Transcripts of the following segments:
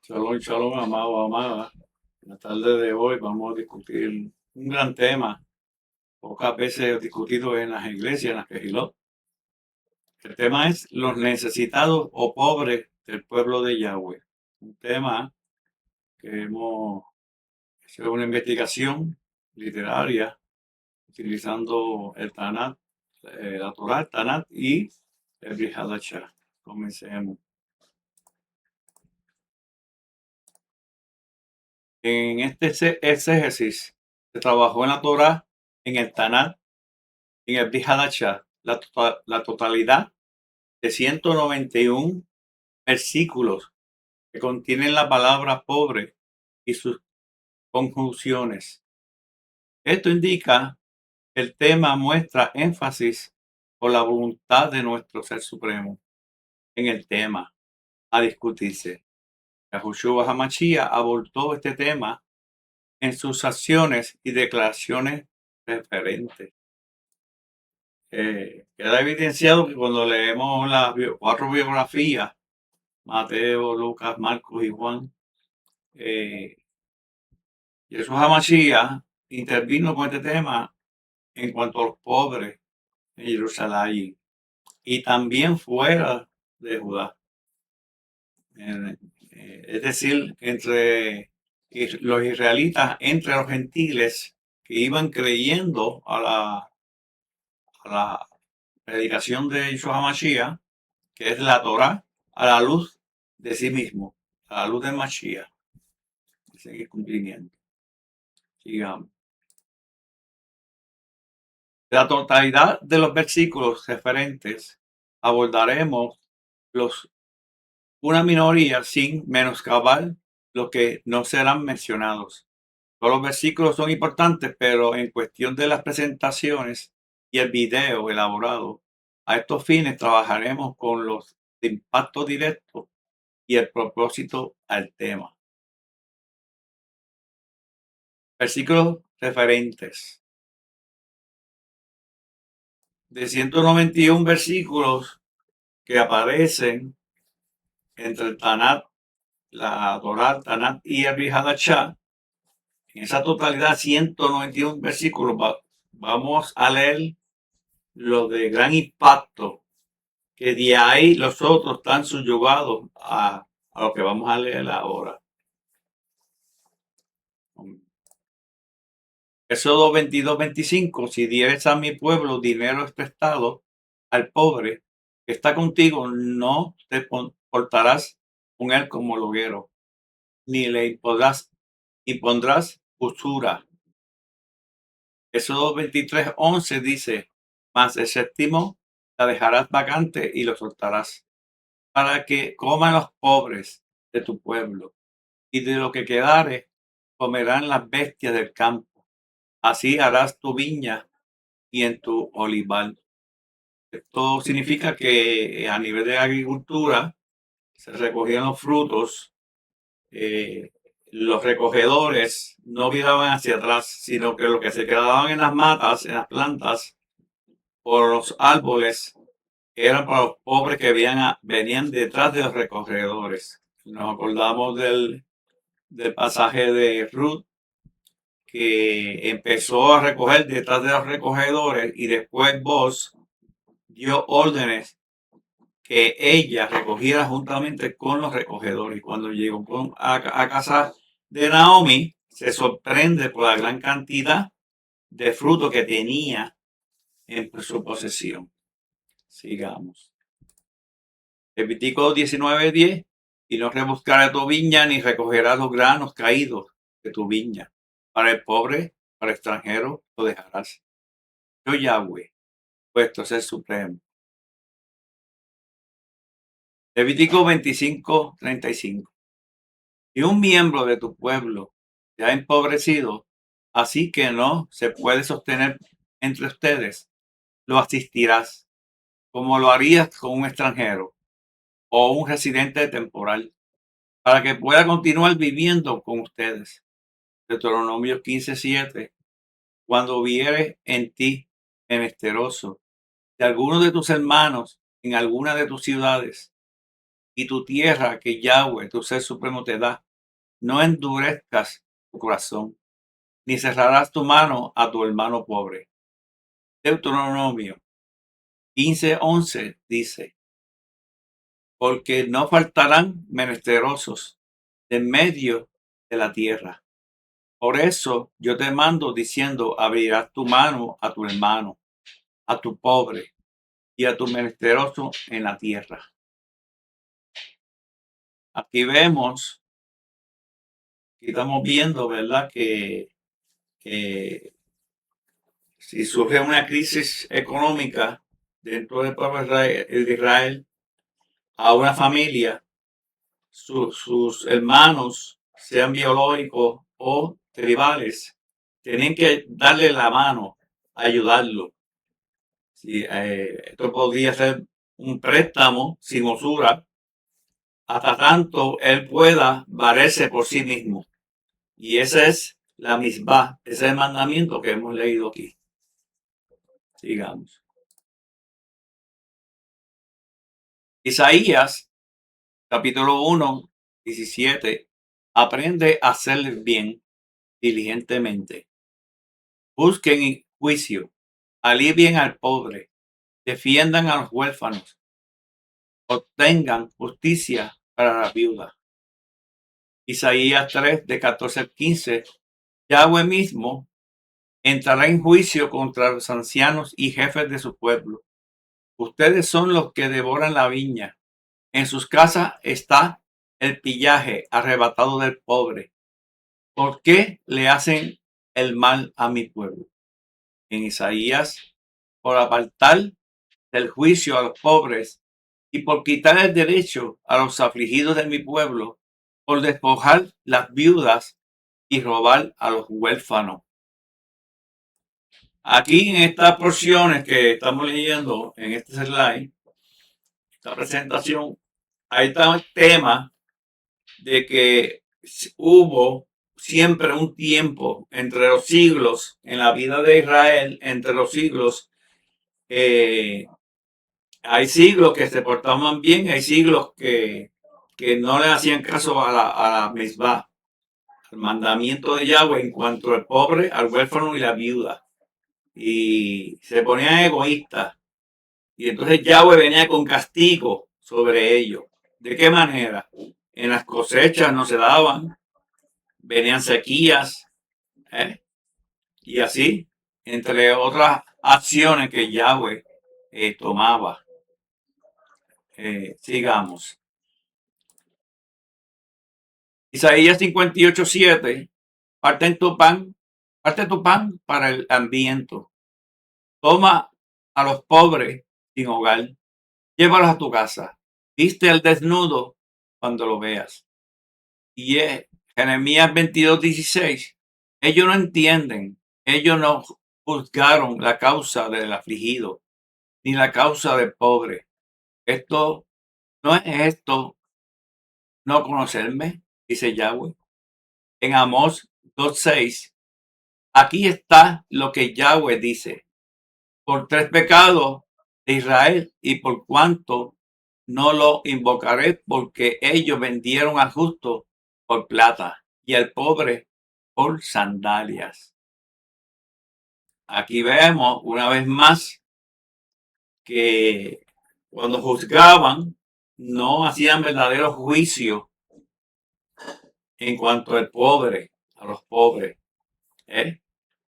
Shalom, shalom, amado, amada. En la tarde de hoy vamos a discutir un gran tema, pocas veces discutido en las iglesias, en las quejilot. El tema es los necesitados o pobres del pueblo de Yahweh. Un tema que hemos hecho una investigación literaria utilizando el Tanat, la Torah, el Tanat y el Brit Hadashah. Comencemos. En este exégesis se trabajó en la Torah, en el Tanat, en el Brit Hadashah, la totalidad de 191 versículos que contienen la palabra pobre y sus conjunciones. Esto indica que el tema muestra énfasis por la voluntad de nuestro Ser Supremo en el tema a discutirse. Yahushua HaMashiach abordó este tema en sus acciones y declaraciones referentes. Queda evidenciado que cuando leemos las 4 biografías, Mateo, Lucas, Marcos y Juan, Jesús HaMashiach intervino con este tema en cuanto a los pobres en Jerusalén y también fuera de Judá. Es decir, entre los israelitas, entre los gentiles que iban creyendo a la predicación de Yeshua HaMashiach, que es la Torah, a la luz de sí mismo, a la luz del Mashiach. Ese es el cumplimiento. Sigamos. La totalidad de los versículos referentes abordaremos una minoría sin menoscabar los que no serán mencionados. Todos los versículos son importantes, pero en cuestión de las presentaciones y el video elaborado, a estos fines trabajaremos con los de impacto directo y el propósito al tema. Versículos referentes. De 191 versículos que aparecen entre el Tanat, la Torah, Tanat y el Brit Hadashah, en esa totalidad 191 versículos, vamos a leer lo de gran impacto, que de ahí los otros están subyugados a lo que vamos a leer ahora. Éxodo 22-25, si dieres a mi pueblo dinero prestado al pobre que está contigo, no te portarás con él como loguero, ni le impondrás usura. Éxodo 23:11 dice, mas el séptimo la dejarás vacante y lo soltarás, para que coman los pobres de tu pueblo, y de lo que quedare comerán las bestias del campo. Así harás tu viña y en tu olivar. Esto significa que a nivel de agricultura se recogían los frutos, los recogedores no miraban hacia atrás, sino que lo que se quedaban en las matas, en las plantas, por los árboles, eran para los pobres que venían detrás de los recogedores. Nos acordamos del pasaje de Ruth, que empezó a recoger detrás de los recogedores y después Boaz dio órdenes que ella recogiera juntamente con los recogedores. Y cuando llegó a casa de Naomi, se sorprende por la gran cantidad de fruto que tenía en su posesión. Sigamos. Levítico 19:10, y no rebuscarás tu viña ni recogerás los granos caídos de tu viña. Para el pobre, para el extranjero, lo dejarás. Yo Yahweh, puesto ser supremo. Levítico 25:35. Y un miembro de tu pueblo se ha empobrecido, así que no se puede sostener entre ustedes, lo asistirás, como lo harías con un extranjero o un residente temporal, para que pueda continuar viviendo con ustedes. Deuteronomio 15:7. Cuando viere en ti menesteroso de alguno de tus hermanos en alguna de tus ciudades, y tu tierra que Yahweh, tu ser supremo, te da. No endurezcas tu corazón, ni cerrarás tu mano a tu hermano pobre. Deuteronomio 15:11 dice, porque no faltarán menesterosos en medio de la tierra. Por eso yo te mando diciendo, abrirás tu mano a tu hermano, a tu pobre y a tu menesteroso en la tierra. Aquí vemos, aquí estamos viendo, ¿verdad? Que si surge una crisis económica dentro del pueblo de Israel, a una familia, sus hermanos, sean biológicos o tribales, tienen que darle la mano, ayudarlo. Sí, esto podría ser un préstamo sin usura hasta tanto él pueda valerse por sí mismo. Y esa es la misma, ese es el mandamiento que hemos leído aquí. Sigamos. Isaías, capítulo 1, 17. Aprende a hacer el bien diligentemente. Busquen juicio, alivien al pobre, defiendan a los huérfanos, obtengan justicia para la viuda. Isaías 3, de 14 al 15. Yahweh mismo entrará en juicio contra los ancianos y jefes de su pueblo. Ustedes son los que devoran la viña. En sus casas está el pillaje arrebatado del pobre. ¿Por qué le hacen el mal a mi pueblo? En Isaías, por apartar del juicio a los pobres y por quitar el derecho a los afligidos de mi pueblo, por despojar las viudas y robar a los huérfanos. Aquí en estas porciones que estamos leyendo en este slide, esta presentación, ahí está el tema de que hubo siempre un tiempo entre los siglos en la vida de Israel, entre los siglos, hay siglos que se portaban bien, hay siglos que no le hacían caso a la misma, al mandamiento de Yahweh en cuanto al pobre, al huérfano y la viuda. Y se ponían egoístas. Y entonces Yahweh venía con castigo sobre ellos. ¿De qué manera? En las cosechas no se daban, venían sequías, ¿eh? Y así, entre otras acciones que Yahweh tomaba. Sigamos. Isaías 58:7. Parte tu pan para el hambriento. Toma a los pobres sin hogar. Llévalos a tu casa. Viste al desnudo cuando lo veas. Y Jeremías 22:16. Ellos no entienden. Ellos no juzgaron la causa del afligido, ni la causa del pobre. Esto no es esto no conocerme, dice Yahweh. En Amós 2:6. Aquí está lo que Yahweh dice. Por 3 pecados de Israel y por cuanto no lo invocaré, porque ellos vendieron al justo por plata y al pobre por sandalias. Aquí vemos una vez más que cuando juzgaban no hacían verdadero juicio en cuanto al pobre, a los pobres. ¿Eh?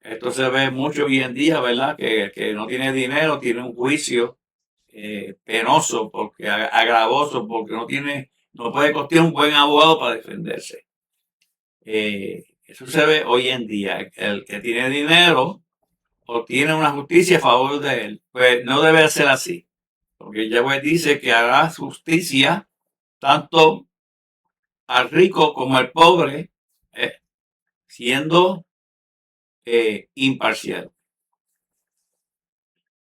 Esto se ve mucho hoy en día, ¿verdad? Que no tiene dinero, tiene un juicio penoso, porque agravoso, porque no puede costear un buen abogado para defenderse. Eso se ve hoy en día. El que tiene dinero o tiene una justicia a favor de él, pues no debe ser así, porque Yahweh dice que hará justicia tanto al rico como al pobre, siendo imparcial.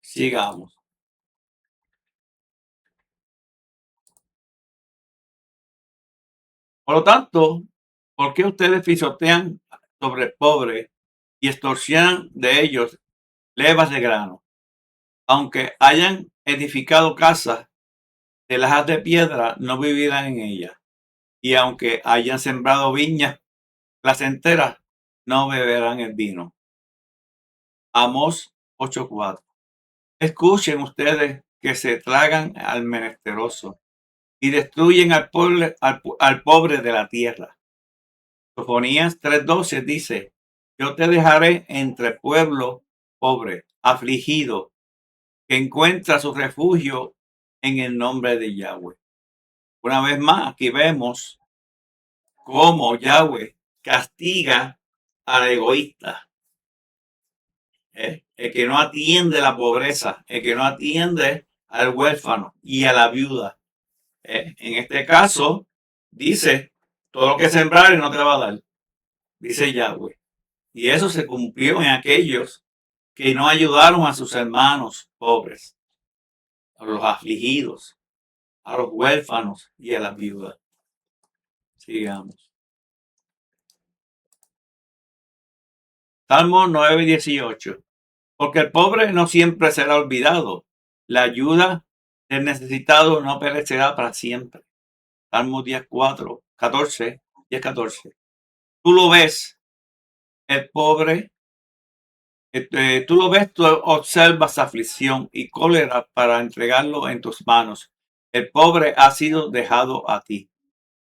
Sigamos. Por lo tanto, ¿por qué ustedes pisotean sobre el pobre y extorsionan de ellos levas de grano? Aunque hayan edificado casas de las de piedra no vivirán en ella, y aunque hayan sembrado viñas placenteras, no beberán el vino. Amós 8:4. Escuchen ustedes que se tragan al menesteroso y destruyen al pobre de la tierra. Sofonías 3:12 dice: yo te dejaré entre pueblo pobre, afligido, que encuentra su refugio en el nombre de Yahweh. Una vez más, aquí vemos cómo Yahweh castiga al egoísta, el que no atiende la pobreza, el que no atiende al huérfano y a la viuda. En este caso, dice, todo lo que sembrares no te va a dar, dice Yahweh. Y eso se cumplió en aquellos que no ayudaron a sus hermanos pobres, a los afligidos, a los huérfanos y a las viudas. Sigamos. Salmo 9:18. Porque el pobre no siempre será olvidado. La ayuda del necesitado no perecerá para siempre. Salmo 10:4, 14, 10:14. Tú lo ves, el pobre, tú lo ves, tú observas aflicción y cólera para entregarlo en tus manos. El pobre ha sido dejado a ti.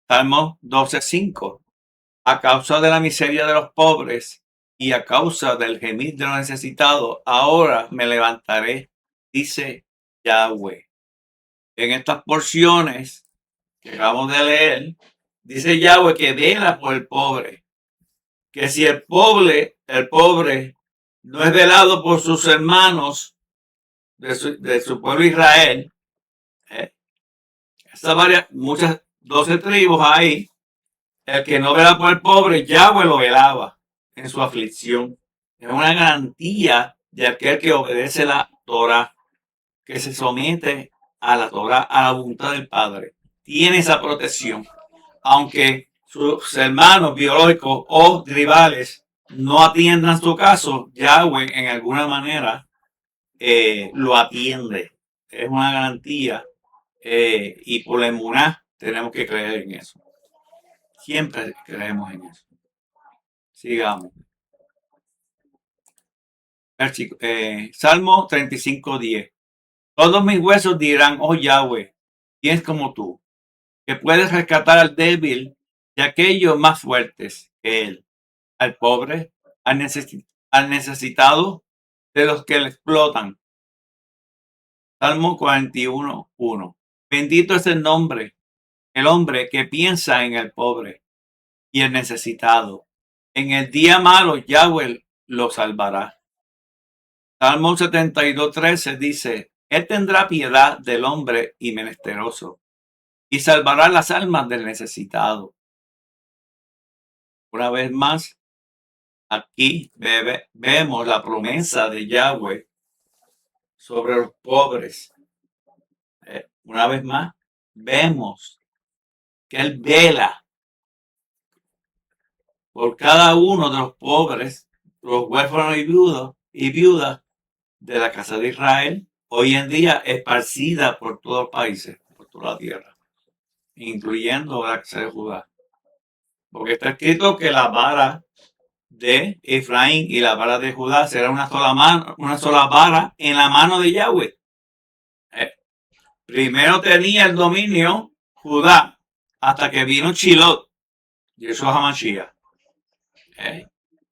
Salmo 12:5. A causa de la miseria de los pobres y a causa del gemir de los necesitados, ahora me levantaré, dice Yahweh. En estas porciones que acabamos de leer, dice Yahweh que vela por el pobre, que si el pobre no es velado por sus hermanos de su pueblo Israel, muchas 12 tribus ahí, el que no vela por el pobre, Yahweh lo velaba en su aflicción. Es una garantía de aquel que obedece la Torah, que se somete a la Torah, a la voluntad del Padre. Tiene esa protección. Aunque sus hermanos biológicos o rivales no atiendan su caso, Yahweh en alguna manera lo atiende. Es una garantía y por la emuná tenemos que creer en eso. Siempre creemos en eso. Sigamos. Salmo 35:10. Todos mis huesos dirán, oh Yahweh, ¿quién es como tú? Que puedes rescatar al débil de aquellos más fuertes que él, al pobre, al necesitado de los que le explotan. Salmo 41:1. Bendito es el hombre que piensa en el pobre y el necesitado. En el día malo Yahweh lo salvará. Salmo 72:13 dice: Él tendrá piedad del hombre y menesteroso y salvará las almas del necesitado. Una vez más, aquí vemos la promesa de Yahweh sobre los pobres. Una vez más, vemos que Él vela por cada uno de los pobres, los huérfanos y viudas de la casa de Israel, hoy en día esparcida por todos los países, por toda la tierra, incluyendo la casa de Judá. Porque está escrito que la vara de Efraín y la vara de Judá será una sola vara en la mano de Yahweh. Primero tenía el dominio Judá hasta que vino Chilot, Yeshua HaMashiach.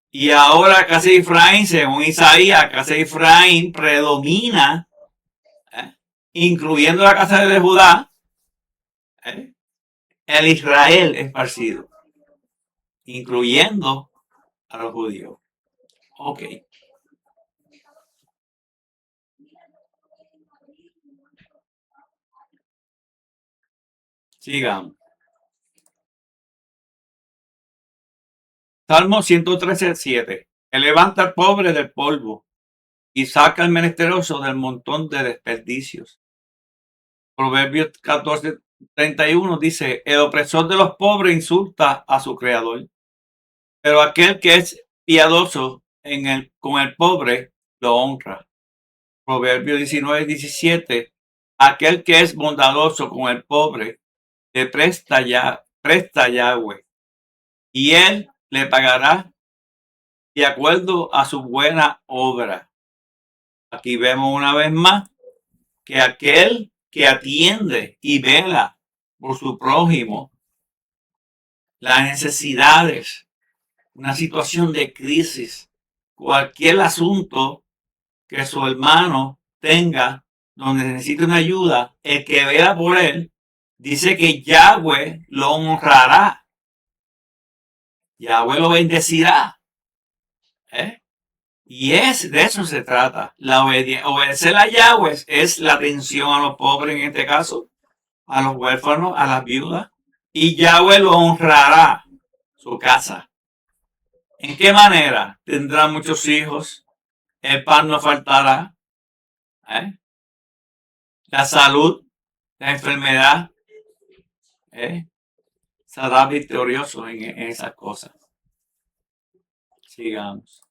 Y ahora casa de Efraín, según Isaías, casa de Efraín predomina, incluyendo la casa de Judá, el Israel esparcido, incluyendo a los judíos. Ok. Sigamos. Salmo 113:7. Él levanta al pobre del polvo y saca al menesteroso del montón de desperdicios. Proverbios 14:31 dice: el opresor de los pobres insulta a su creador, pero aquel que es piadoso con el pobre lo honra. Proverbios 19:17. Aquel que es bondadoso con el pobre, le presta Yahweh, y él le pagará de acuerdo a su buena obra. Aquí vemos una vez más que aquel que atiende y vela por su prójimo, las necesidades, una situación de crisis, cualquier asunto que su hermano tenga donde necesite una ayuda, el que vela por él, dice que Yahweh lo honrará, Yahweh lo bendecirá. ¿Eh? Y de eso se trata. Obedecer a Yahweh es la atención a los pobres en este caso, a los huérfanos, a las viudas. Y Yahweh lo honrará, su casa. ¿En qué manera? Tendrá muchos hijos, el pan no faltará, ¿eh? La salud, la enfermedad, será victorioso en esas cosas. Sigamos.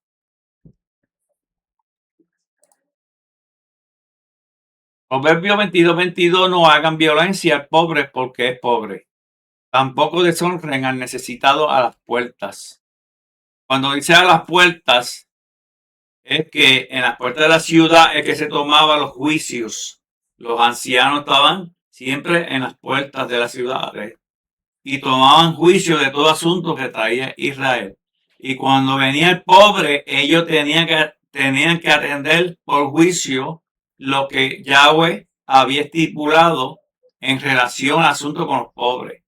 Proverbio 22:22, no hagan violencia al pobre porque es pobre. Tampoco deshonren al necesitado a las puertas. Cuando dice a las puertas, es que en las puertas de la ciudad es que se tomaban los juicios. Los ancianos estaban siempre en las puertas de las ciudades y tomaban juicio de todo asunto que traía Israel. Y cuando venía el pobre, ellos tenían que atender por juicio lo que Yahweh había estipulado en relación al asunto con los pobres.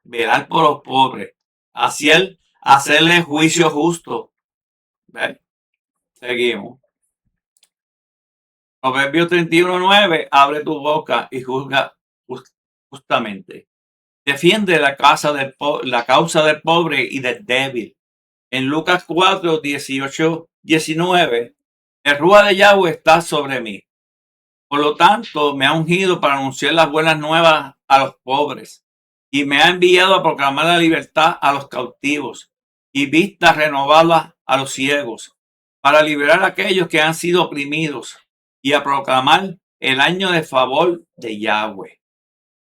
Velar por los pobres, hacerle juicio justo. ¿Ves? Seguimos. Proverbios 31:9, abre tu boca y juzga justamente. Defiende la causa del pobre y del débil. En Lucas 4:18-19, el Ruach de Yahweh está sobre mí. Por lo tanto, me ha ungido para anunciar las buenas nuevas a los pobres y me ha enviado a proclamar la libertad a los cautivos y vistas renovadas a los ciegos, para liberar a aquellos que han sido oprimidos y a proclamar el año de favor de Yahweh.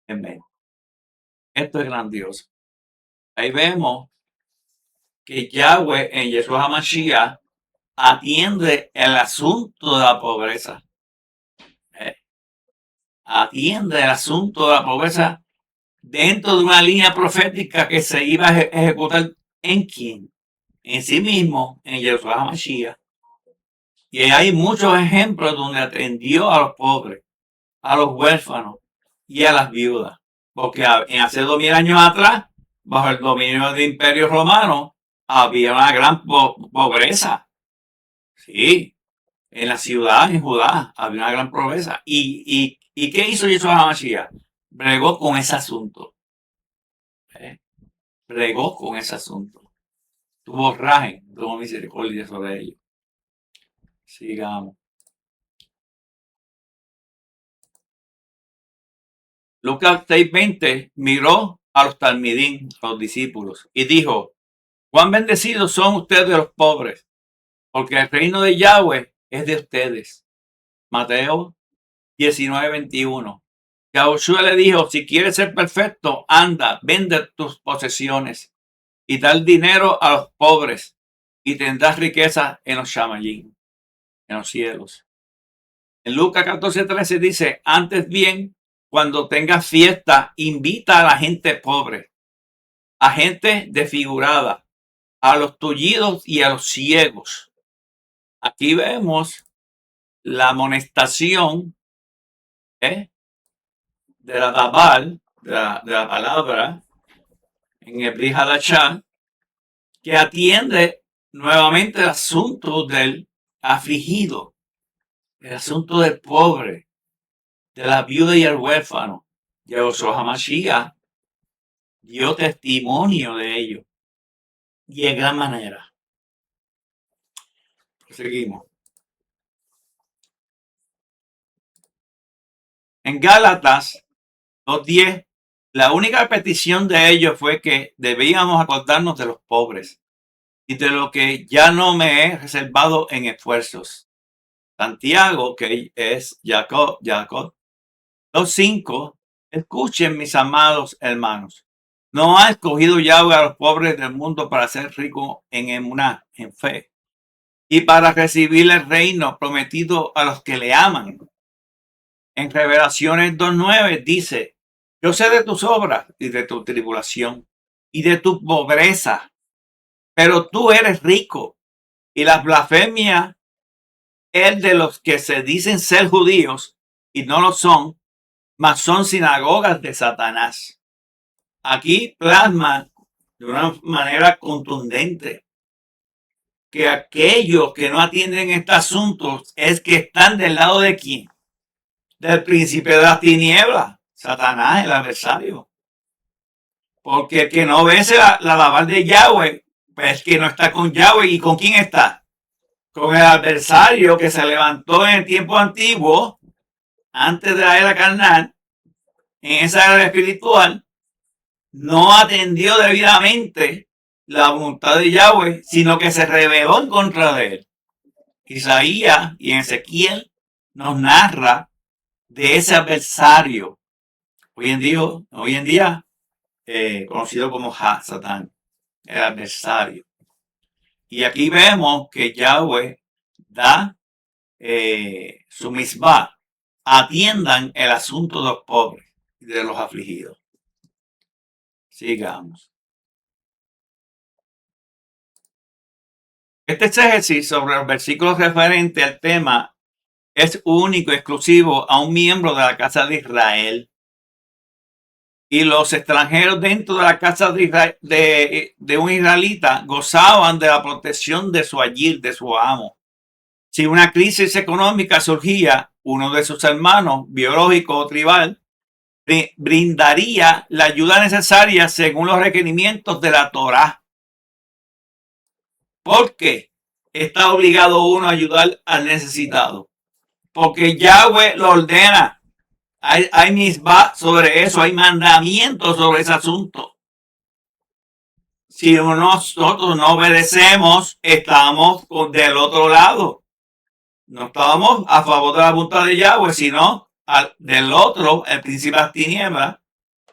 Amén. Esto es grandioso. Ahí vemos que Yahweh en Yeshua HaMashiach atiende el asunto de la pobreza. Atiende el asunto de la pobreza dentro de una línea profética que se iba a ejecutar en quién, en sí mismo, en Yeshua HaMashiach. Y hay muchos ejemplos donde atendió a los pobres, a los huérfanos y a las viudas. Porque hace 2000 años atrás, bajo el dominio del Imperio Romano, había una gran pobreza. Sí, en la ciudad, en Judá, había una gran pobreza. ¿Y qué hizo Yeshua HaMashiach? Bregó con ese asunto. Bregó con ese asunto. Tuvo raje, tuvo misericordia sobre ellos. Sigamos. Lucas 6:20 miró a los talmidín, a los discípulos, y dijo: cuán bendecidos son ustedes los pobres, porque el reino de Yahweh es de ustedes. Mateo 19:21. Yahushua le dijo: si quieres ser perfecto, anda, vende tus posesiones y da el dinero a los pobres y tendrás riqueza en los shamayim, en los cielos. En Lucas 14:13 dice: antes bien, cuando tengas fiesta, invita a la gente pobre, a gente desfigurada, a los tullidos y a los ciegos. Aquí vemos la amonestación de la Dabal, de la palabra en el Brit Hadashah, que atiende nuevamente el asunto del afligido, el asunto del pobre, de la viuda y el huérfano. Yeshua HaMashiach dio testimonio de ello y en gran manera. Seguimos. En Gálatas 2:10, la única petición de ellos fue que debíamos acordarnos de los pobres y de lo que ya no me he reservado en esfuerzos. Santiago, que es Jacob, 2:5. Escuchen, mis amados hermanos. No ha escogido Yahweh a los pobres del mundo para ser ricos en emuná, en fe, y para recibir el reino prometido a los que le aman. En Revelaciones 2:9 dice: yo sé de tus obras y de tu tribulación y de tu pobreza, pero tú eres rico, y la blasfemia es de los que se dicen ser judíos y no lo son, mas son sinagogas de Satanás. Aquí plasma de una manera contundente que aquellos que no atienden este asunto es que están del lado de quién, del príncipe de las tinieblas, Satanás, el adversario. Porque el que no vence la labor de Yahweh, pues que no está con Yahweh. ¿Y con quién está? Con el adversario que se levantó en el tiempo antiguo, antes de la era carnal, en esa era espiritual, no atendió debidamente la voluntad de Yahweh, sino que se rebeló en contra de él. Isaías y Ezequiel nos narra de ese adversario, hoy en día conocido como Satán, el adversario. Y aquí vemos que Yahweh da su misbah. Atiendan el asunto de los pobres y de los afligidos. Sigamos. Este exégesis sobre los versículos referentes al tema es único y exclusivo a un miembro de la casa de Israel. Y los extranjeros dentro de la casa de un israelita gozaban de la protección de su ayir, de su amo. Si una crisis económica surgía, uno de sus hermanos, biológico o tribal, brindaría la ayuda necesaria según los requerimientos de la Torá. ¿Por qué está obligado uno a ayudar al necesitado? Porque Yahweh lo ordena. Hay misbah sobre eso, hay mandamientos sobre ese asunto. Si nosotros no obedecemos, estamos del otro lado. No estamos a favor de la voluntad de Yahweh, sino del otro, el príncipe de las tinieblas,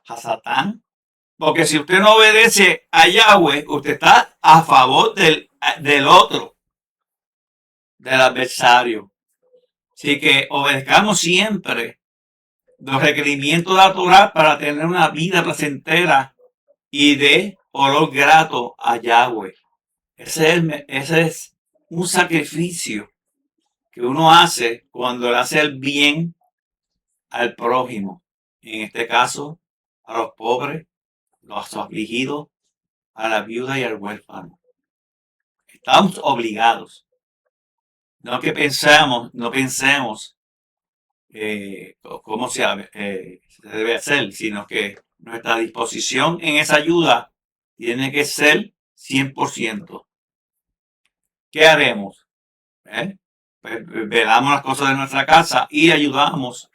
a Satán. Porque si usted no obedece a Yahweh, usted está a favor del otro, del adversario. Así que obedezcamos siempre los requerimientos de la Torah para tener una vida placentera y de olor grato a Yahweh. Ese es un sacrificio que uno hace cuando le hace el bien al prójimo. En este caso, a los pobres, los afligidos, a la viuda y al huérfano. Estamos obligados. No pensemos cómo se debe hacer, sino que nuestra disposición en esa ayuda tiene que ser 100%. ¿Qué haremos? Pues velamos las cosas de nuestra casa y ayudamos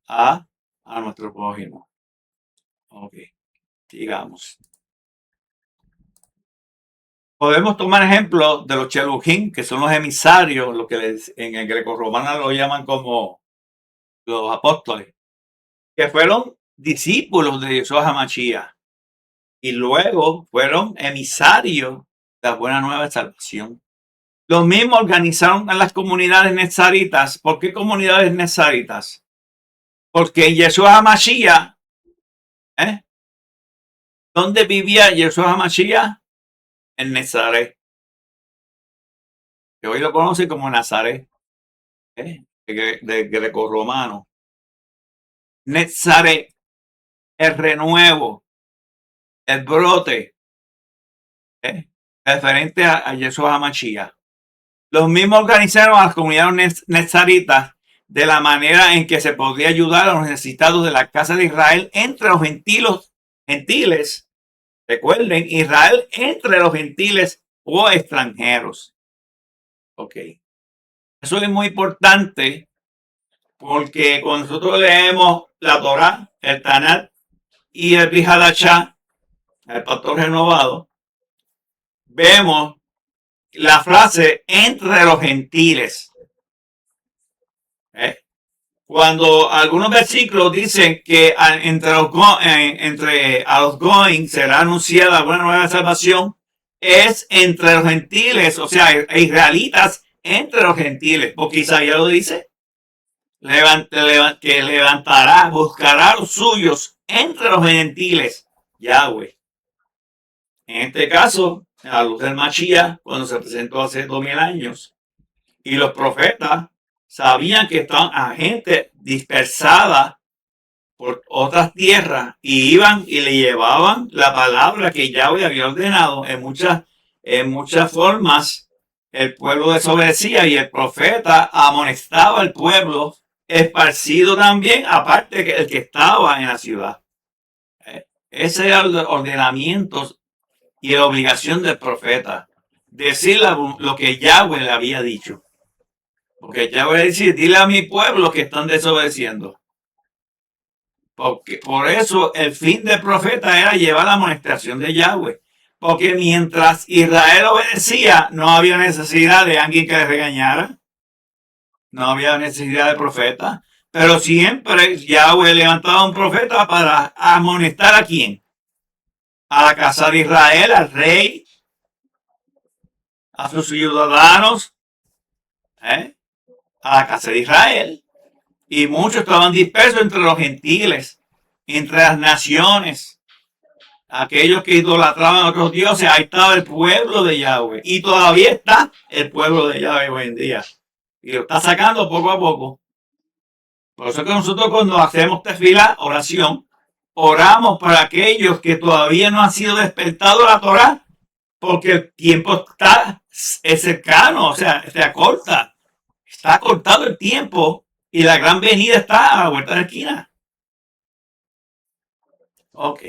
a nuestro prójimo. Ok, sigamos. Podemos tomar ejemplo de los Chelujín, que son los emisarios, lo que en el greco-romano lo llaman como los apóstoles, que fueron discípulos de Yeshua HaMashiach y luego fueron emisarios de la buena nueva de salvación. Los mismos organizaron a las comunidades nezaritas. ¿Por qué comunidades nezaritas? Porque en Yeshua HaMashiach, ¿dónde vivía Yeshua HaMashiach? En Nazaret, que hoy lo conoce como Nazaret, de greco-romano. Nazaret, el renuevo, el brote, referente a Yeshua HaMashiach. Los mismos organizaron a las comunidades nezaritas de la manera en que se podría ayudar a los necesitados de la casa de Israel entre los gentiles. Recuerden, Israel entre los gentiles o extranjeros. Ok. Eso es muy importante porque cuando nosotros leemos la Torah, el Tanat y el Brit Hadashah, el Pastor Renovado, vemos la frase entre los gentiles. Cuando algunos versículos dicen que entre a los going será anunciada una nueva salvación, es entre los gentiles, o sea, israelitas entre los gentiles, porque Isaías lo dice, que levantará, buscará a los suyos entre los gentiles, Yahweh. En este caso, a la luz del Mashiach, cuando se presentó hace 2000 años, y los profetas sabían que estaban a gente dispersada por otras tierras y iban y le llevaban la palabra que Yahweh había ordenado en muchas formas. El pueblo desobedecía y el profeta amonestaba al pueblo esparcido también, aparte que el que estaba en la ciudad. Ese era el ordenamiento y la obligación del profeta, decir lo que Yahweh le había dicho. Porque Yahweh dice, dile a mi pueblo que están desobedeciendo. Porque por eso el fin del profeta era llevar la amonestación de Yahweh. Porque mientras Israel obedecía, no había necesidad de alguien que le regañara. No había necesidad de profeta. Pero siempre Yahweh levantaba un profeta para amonestar a quién. A la casa de Israel, al rey, a sus ciudadanos, a la casa de Israel. Y muchos estaban dispersos entre los gentiles, entre las naciones, aquellos que idolatraban a otros dioses. Ahí estaba el pueblo de Yahweh. Y todavía está el pueblo de Yahweh hoy en día. Y lo está sacando poco a poco. Por eso que nosotros cuando hacemos tefila, oración, oramos para aquellos que todavía no han sido despertados a la Torah, porque el tiempo es cercano, o sea, se acorta. Está acortado el tiempo y la gran venida está a la vuelta de la esquina. Ok.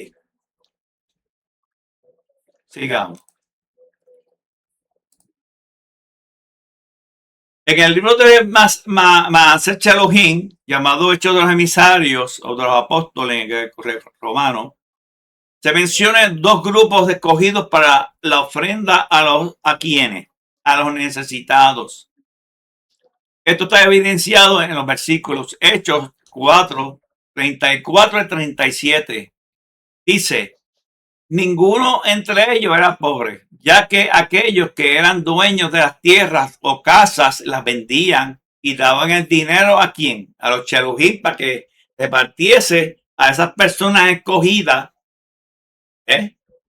Sigamos. En el libro de Maaser Elohim, llamado Hechos de los Emisarios o de los Apóstoles en el romano, se mencionan dos grupos escogidos para la ofrenda a quienes, a los necesitados. Esto está evidenciado en los versículos Hechos 4, 34 y 37. Dice, ninguno entre ellos era pobre, ya que aquellos que eran dueños de las tierras o casas las vendían y daban el dinero a quién, a los chelujín, para que repartiese a esas personas escogidas.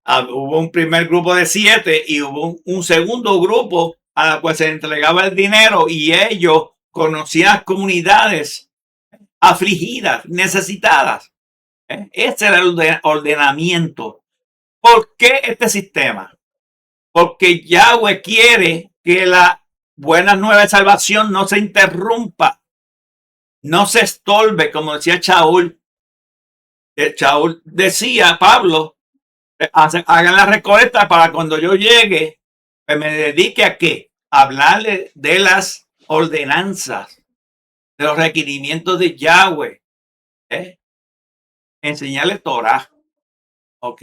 Hubo un primer grupo de 7 y hubo un segundo grupo a la cual se entregaba el dinero y ellos conocían comunidades afligidas, necesitadas. Ese era el ordenamiento. ¿Por qué este sistema? Porque Yahweh quiere que la buena nueva de salvación no se interrumpa, no se estorbe, como decía Shaul. Shaul decía, Pablo, hagan la recolecta para cuando yo llegue, que me dedique a qué? A hablarle de las ordenanzas, de los requerimientos de Yahweh. Enseñarle Torah. Ok.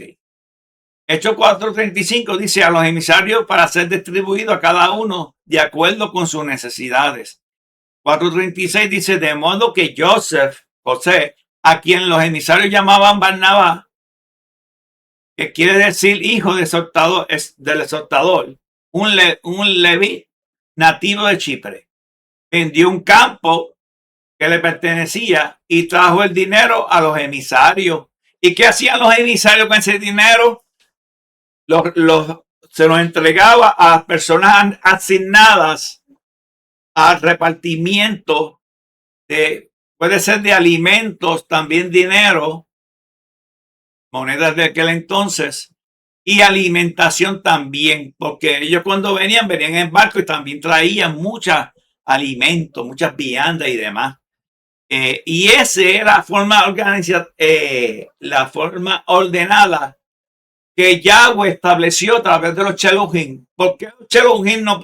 Hechos 4:35 dice a los emisarios para ser distribuido a cada uno de acuerdo con sus necesidades. 4:36 dice de modo que José, a quien los emisarios llamaban Barnabá, que quiere decir hijo del exhortador, un leví nativo de Chipre, vendió un campo que le pertenecía y trajo el dinero a los emisarios. ¿Y qué hacían los emisarios con ese dinero? Se los entregaba a las personas asignadas al repartimiento puede ser de alimentos, también dinero, monedas de aquel entonces, y alimentación también, porque ellos cuando venían en barco y también traían muchos alimentos, muchas viandas y demás. Y esa era la forma ordenada que Yahweh estableció a través de los Chelujín. ¿Por qué los Chelujín no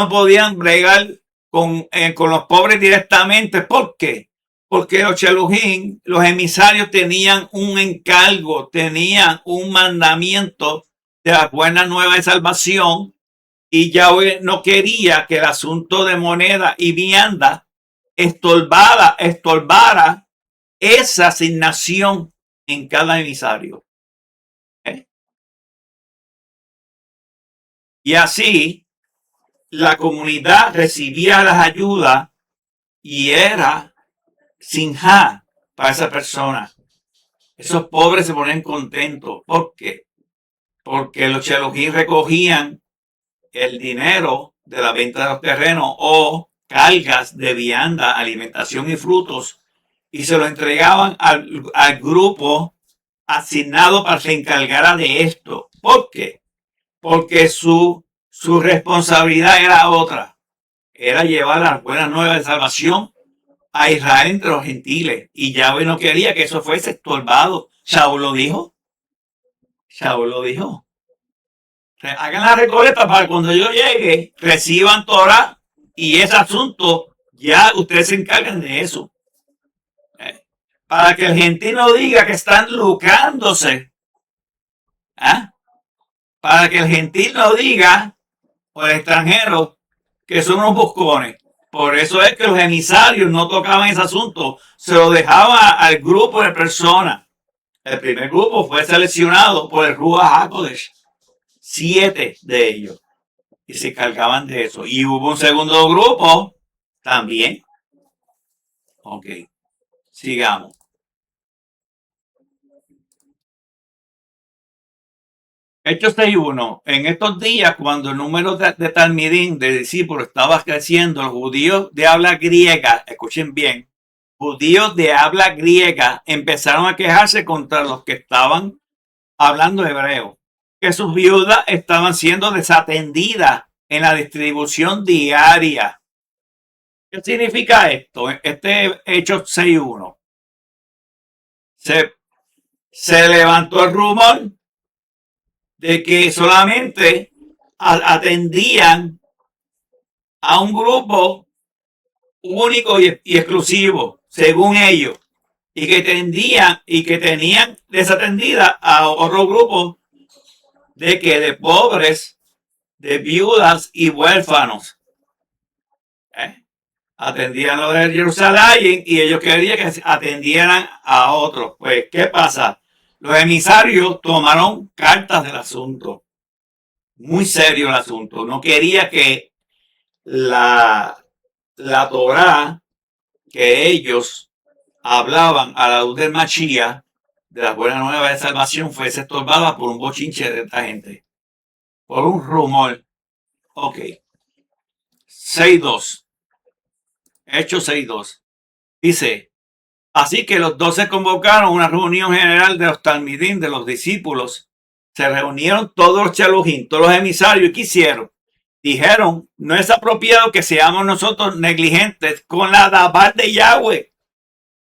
podían bregar con los pobres directamente? ¿Por qué? Porque los Chelujín, los emisarios, tenían un encargo, tenían un mandamiento de la buena nueva de salvación, y Yahweh no quería que el asunto de moneda y vianda estorbara esa asignación en cada emisario. Y así la comunidad recibía las ayudas y era sinjá para esa persona. Esos pobres se ponían contentos. ¿Por qué? Porque los chelojín recogían el dinero de la venta de los terrenos o cargas de vianda, alimentación y frutos y se lo entregaban al grupo asignado para que se encargara de esto. ¿Por qué? Porque su responsabilidad era otra. Era llevar las buenas nuevas de salvación a Israel entre los gentiles. Y Yahweh no quería que eso fuese estorbado. Shaul lo dijo. Shaul lo dijo. Hagan la recolecta para cuando yo llegue, reciban Torah y ese asunto, ya ustedes se encargan de eso. Para que el gentil no diga que están lucrándose. Para que el gentil no diga, o el extranjero, que son unos buscones. Por eso es que los emisarios no tocaban ese asunto, se lo dejaban al grupo de personas. El primer grupo fue seleccionado por el Ruach HaKodesh, 7 de ellos, y se cargaban de eso. Y hubo un segundo grupo también. Ok, sigamos. Hechos 6.1. En estos días, cuando el número de talmidín, de discípulos, estaba creciendo, los judíos de habla griega, escuchen bien, judíos de habla griega empezaron a quejarse contra los que estaban hablando hebreo, que sus viudas estaban siendo desatendidas en la distribución diaria. ¿Qué significa esto? Este Hechos 6.1. Se levantó el rumor de que solamente atendían a un grupo único y exclusivo, según ellos, y que tenían desatendida a otro grupo de pobres, de viudas y huérfanos. Atendían lo de Jerusalén y ellos querían que atendieran a otros. Pues, ¿qué pasa? Los emisarios tomaron cartas del asunto. Muy serio el asunto. No quería que la Torá que ellos hablaban a la luz del Mashiach, de la buena nueva de salvación, fuese estorbada por un bochinche de esta gente. Por un rumor. Ok. 6.2. Hechos 6.2. Dice, así que los 12 convocaron una reunión general de los talmidín, de los discípulos. Se reunieron todos los chalujín, todos los emisarios, y ¿qué hicieron? Dijeron, no es apropiado que seamos nosotros negligentes con la dabar de Yahweh.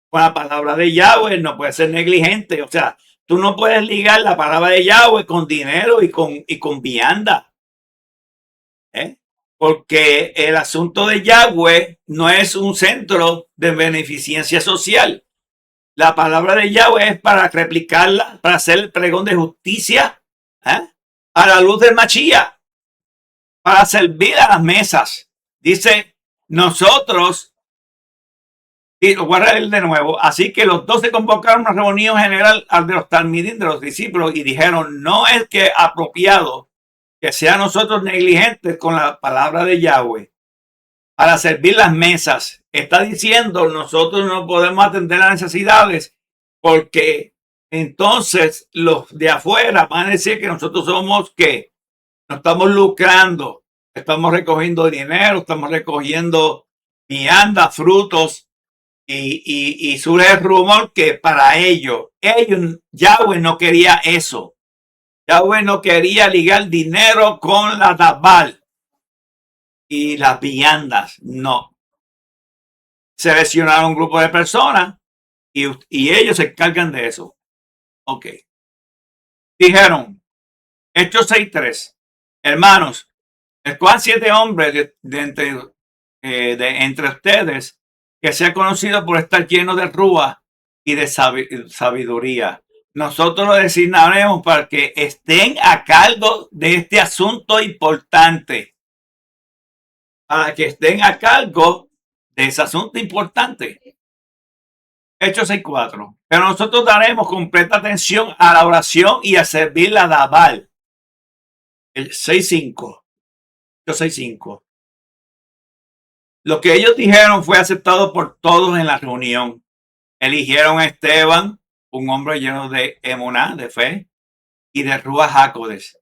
Con la palabra de Yahweh no puede ser negligente. O sea, tú no puedes ligar la palabra de Yahweh con dinero y con vianda. Porque el asunto de Yahweh no es un centro de beneficencia social. La palabra de Yahweh es para replicarla, para hacer el pregón de justicia a la luz del Mashiach, para servir a las mesas. Dice, nosotros, y lo voy a leer de nuevo, así que los 12 convocaron una reunión general de los talmidín, de los discípulos, y dijeron, no es que apropiado que sean nosotros negligentes con la palabra de Yahweh para servir las mesas. Está diciendo, nosotros no podemos atender las necesidades porque entonces los de afuera van a decir que nosotros somos que no estamos lucrando, estamos recogiendo dinero, estamos recogiendo vianda, frutos y surge el rumor que para ellos, Yahweh no quería eso. Yahweh no quería ligar dinero con la tabal y las viandas, no. Seleccionaron un grupo de personas y ellos se encargan de eso. Ok. Dijeron, Hechos 6.3, hermanos, escojan 7 hombres de entre ustedes que sea conocido por estar lleno de rúa y de sabiduría. Nosotros lo designaremos para que estén a cargo de este asunto importante. Para que estén a cargo de ese asunto importante. Hechos 6:4. Pero nosotros daremos completa atención a la oración y a servir la Dabal. El 6:5. Hechos 6:5. Lo que ellos dijeron fue aceptado por todos en la reunión. Eligieron a Esteban, un hombre lleno de emuná, de fe, y de Ruach Jacodes,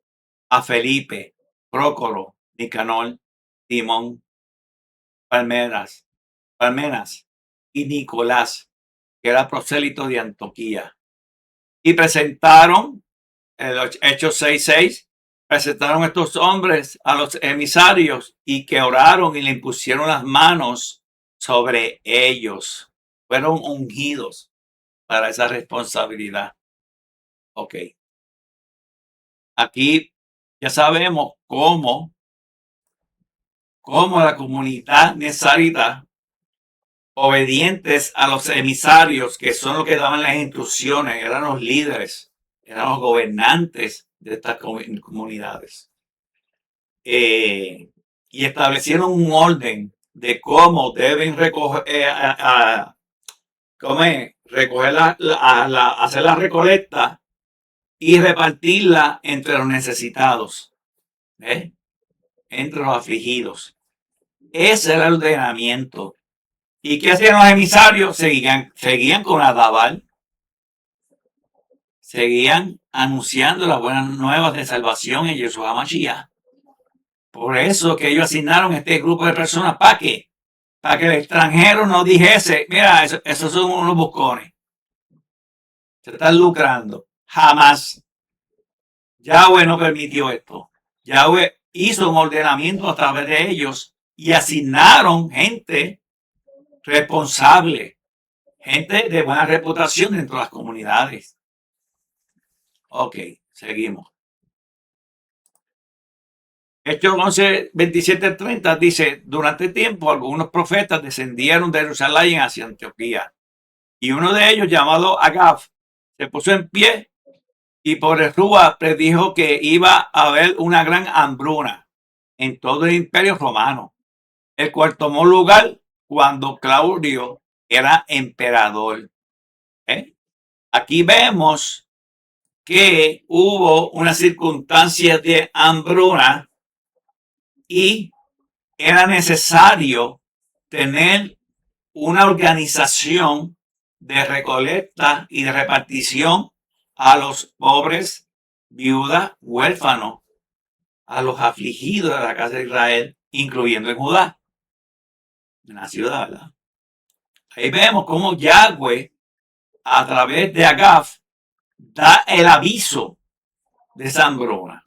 a Felipe, Prócoro, Nicanor, Timón, Palmenas y Nicolás, que era prosélito de Antioquía. Y presentaron, el Hechos 6:6, presentaron estos hombres a los emisarios y que oraron y le impusieron las manos sobre ellos. Fueron ungidos para esa responsabilidad. Ok. Aquí ya sabemos cómo la comunidad necesita obedientes a los emisarios, que son los que daban las instrucciones, eran los líderes, eran los gobernantes de estas comunidades. Y establecieron un orden de cómo deben recoger, hacer la recolecta y repartirla entre los necesitados, entre los afligidos. Ese era el ordenamiento. ¿Y qué hacían los emisarios? Seguían con la Dabal. Seguían anunciando las buenas nuevas de salvación en Yeshua Mashiach. Por eso que ellos asignaron este grupo de personas. ¿Para qué? Para que el extranjero no dijese, mira, esos son unos buscones. Se están lucrando. Jamás. Yahweh no permitió esto. Yahweh hizo un ordenamiento a través de ellos y asignaron gente responsable, gente de buena reputación dentro de las comunidades. Ok, seguimos. Hechos 11, 27, 30 dice, durante tiempo algunos profetas descendieron de Jerusalén hacia Antioquía y uno de ellos, llamado Agaf, se puso en pie y por el Rúa predijo que iba a haber una gran hambruna en todo el imperio romano, el cual tomó lugar cuando Claudio era emperador. Aquí vemos que hubo una circunstancia de hambruna y era necesario tener una organización de recolecta y de repartición a los pobres, viudas, huérfanos, a los afligidos de la casa de Israel, incluyendo en Judá, en la ciudad, ¿verdad? Ahí vemos cómo Yahweh, a través de Agaf, da el aviso de esa hambruna.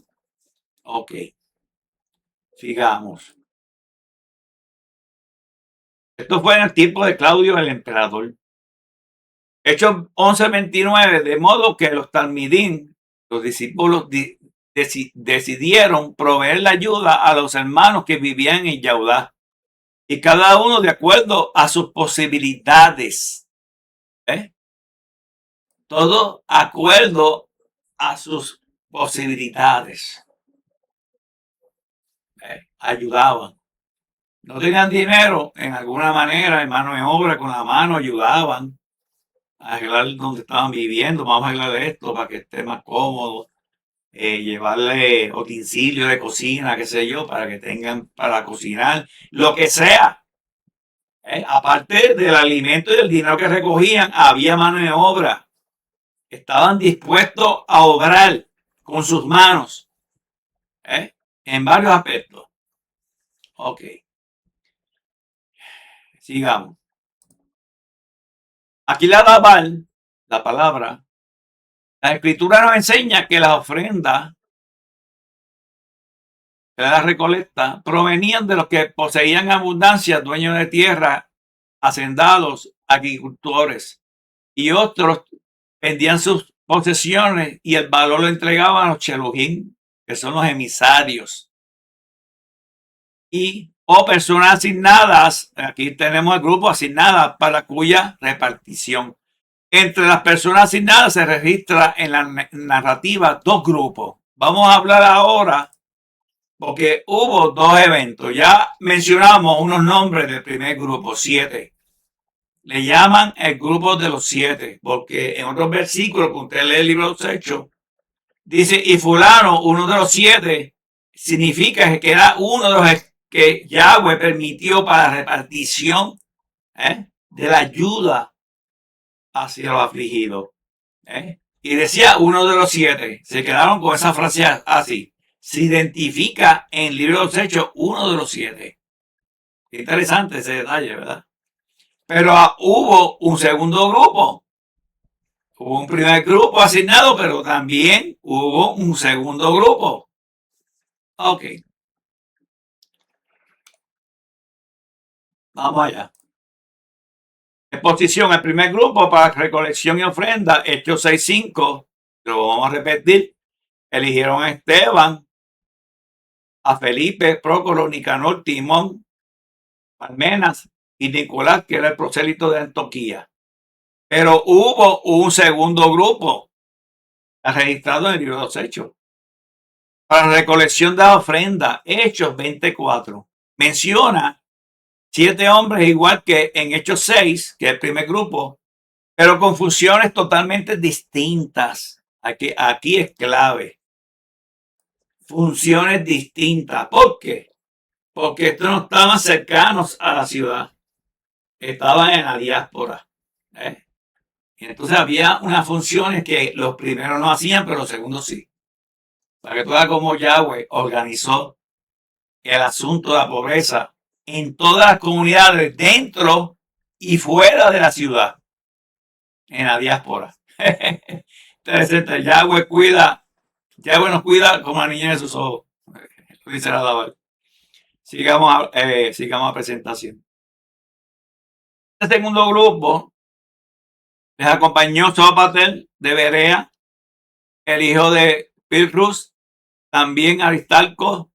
Ok. Sigamos. Esto fue en el tiempo de Claudio el emperador. Hechos 11:29, de modo que los talmidín, los discípulos, decidieron proveer la ayuda a los hermanos que vivían en Yahudá, y cada uno de acuerdo a sus posibilidades. Todo acuerdo a sus posibilidades. Ayudaban. No tenían dinero, en alguna manera, en mano de obra, con la mano ayudaban a arreglar donde estaban viviendo. Vamos a arreglar esto para que esté más cómodo. Llevarle utensilios de cocina, qué sé yo, para que tengan para cocinar, lo que sea. Aparte del alimento y del dinero que recogían, había mano de obra. Estaban dispuestos a obrar con sus manos en varios aspectos. Ok. Sigamos. Aquí la Dabal, la palabra, la escritura nos enseña que las ofrendas de la recolecta provenían de los que poseían abundancia, dueños de tierra, hacendados, agricultores, y otros vendían sus posesiones y el valor lo entregaban a los chelujín, que son los emisarios, o personas asignadas. Aquí tenemos el grupo asignadas para cuya repartición. Entre las personas asignadas se registra en la narrativa dos grupos. Vamos a hablar ahora porque hubo dos eventos. Ya mencionamos unos nombres del primer grupo, 7. Le llaman el grupo de los 7, porque en otros versículos que usted lee el libro de los Hechos, dice, y fulano, uno de los 7, significa que era uno de los que Yahweh permitió para la repartición de la ayuda hacia los afligidos. Y decía uno de los 7, se quedaron con esa frase así. Se identifica en el libro de los Hechos uno de los 7. Interesante ese detalle, ¿verdad? Pero hubo un segundo grupo. Hubo un primer grupo asignado, pero también hubo un segundo grupo. Ok. Vamos allá. Exposición, el primer grupo para recolección y ofrenda, Hechos 6:5, lo vamos a repetir. Eligieron a Esteban, a Felipe, Prócoro, Nicanor, Timón, Parmenas y Nicolás, que era el prosélito de Antioquía. Pero hubo un segundo grupo registrado en el libro de los Hechos. Para recolección de la ofrenda, Hechos 24. Menciona 7 hombres igual que en Hechos 6, que es el primer grupo, pero con funciones totalmente distintas. Aquí es clave. Funciones distintas. ¿Por qué? Porque estos no estaban cercanos a la ciudad. Estaban en la diáspora. Y entonces había unas funciones que los primeros no hacían, pero los segundos sí. Para que tú veas cómo Yahweh organizó el asunto de la pobreza en todas las comunidades, dentro y fuera de la ciudad, en la diáspora. Entonces, Yahweh nos cuida como la niña de sus ojos. Lo dice la Dabar. Sigamos a presentación. El segundo grupo les acompañó Sopater de Berea, el hijo de Pirrus, también Aristarco,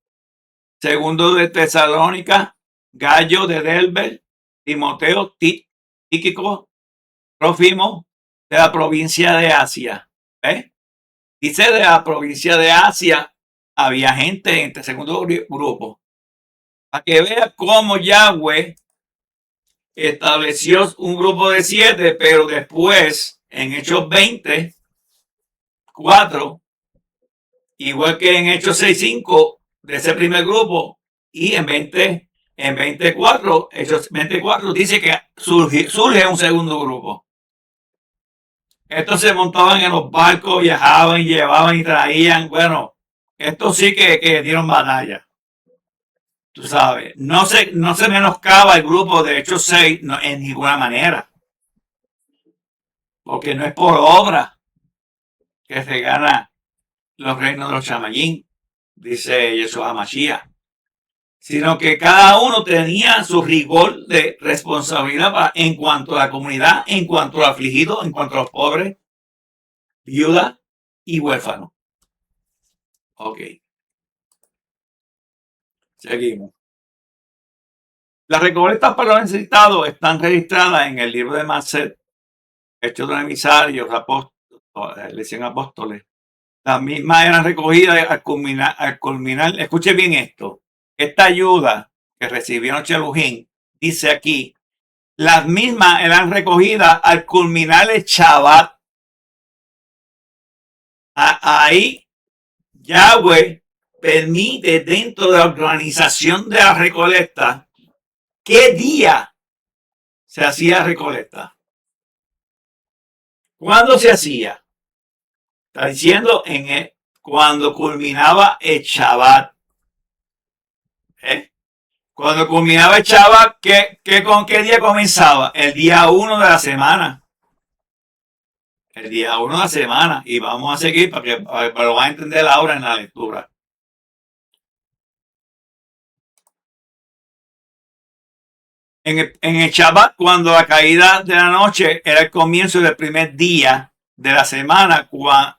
segundo de Tesalónica, Gallo de Derbe, Timoteo, Tíquico, Trófimo, de la provincia de Asia. Dice de la provincia de Asia, había gente en este segundo grupo. Para que vea cómo Yahweh estableció un grupo de 7, pero después, en Hechos 24, igual que en Hechos 6:5, de ese primer grupo, y en 24, Hechos 24, dice que surge un segundo grupo. Estos se montaban en los barcos, viajaban, llevaban y traían. Bueno, estos sí que dieron batalla. Tú sabes, no se menoscaba el grupo de Hechos 6 en ninguna manera. Porque no es por obra que se gana los reinos de los chamayín, dice Yeshua Mashiach, sino que cada uno tenía su rigor de responsabilidad en cuanto a la comunidad, en cuanto a los afligidos, en cuanto a los pobres, viudas y huérfanos. Ok. Seguimos. Las recolectas para los necesitados están registradas en el libro de Maset, Hechos de los Emisarios, Apóstoles. Las mismas eran recogidas al culminar. Escuche bien esto. Esta ayuda que recibió Chelujín, dice aquí, las mismas eran recogidas al culminar el Shabbat. Ahí Yahweh permite, dentro de la organización de la recolecta, qué día se hacía recolecta. ¿Cuándo se hacía? Está diciendo cuando culminaba el Shabbat. Cuando culminaba el Shabbat, ¿con qué día comenzaba? El día 1 de la semana. El día 1 de la semana. Y vamos a seguir para lo van a entender ahora en la lectura. En el Shabbat, cuando la caída de la noche era el comienzo del primer día de la semana,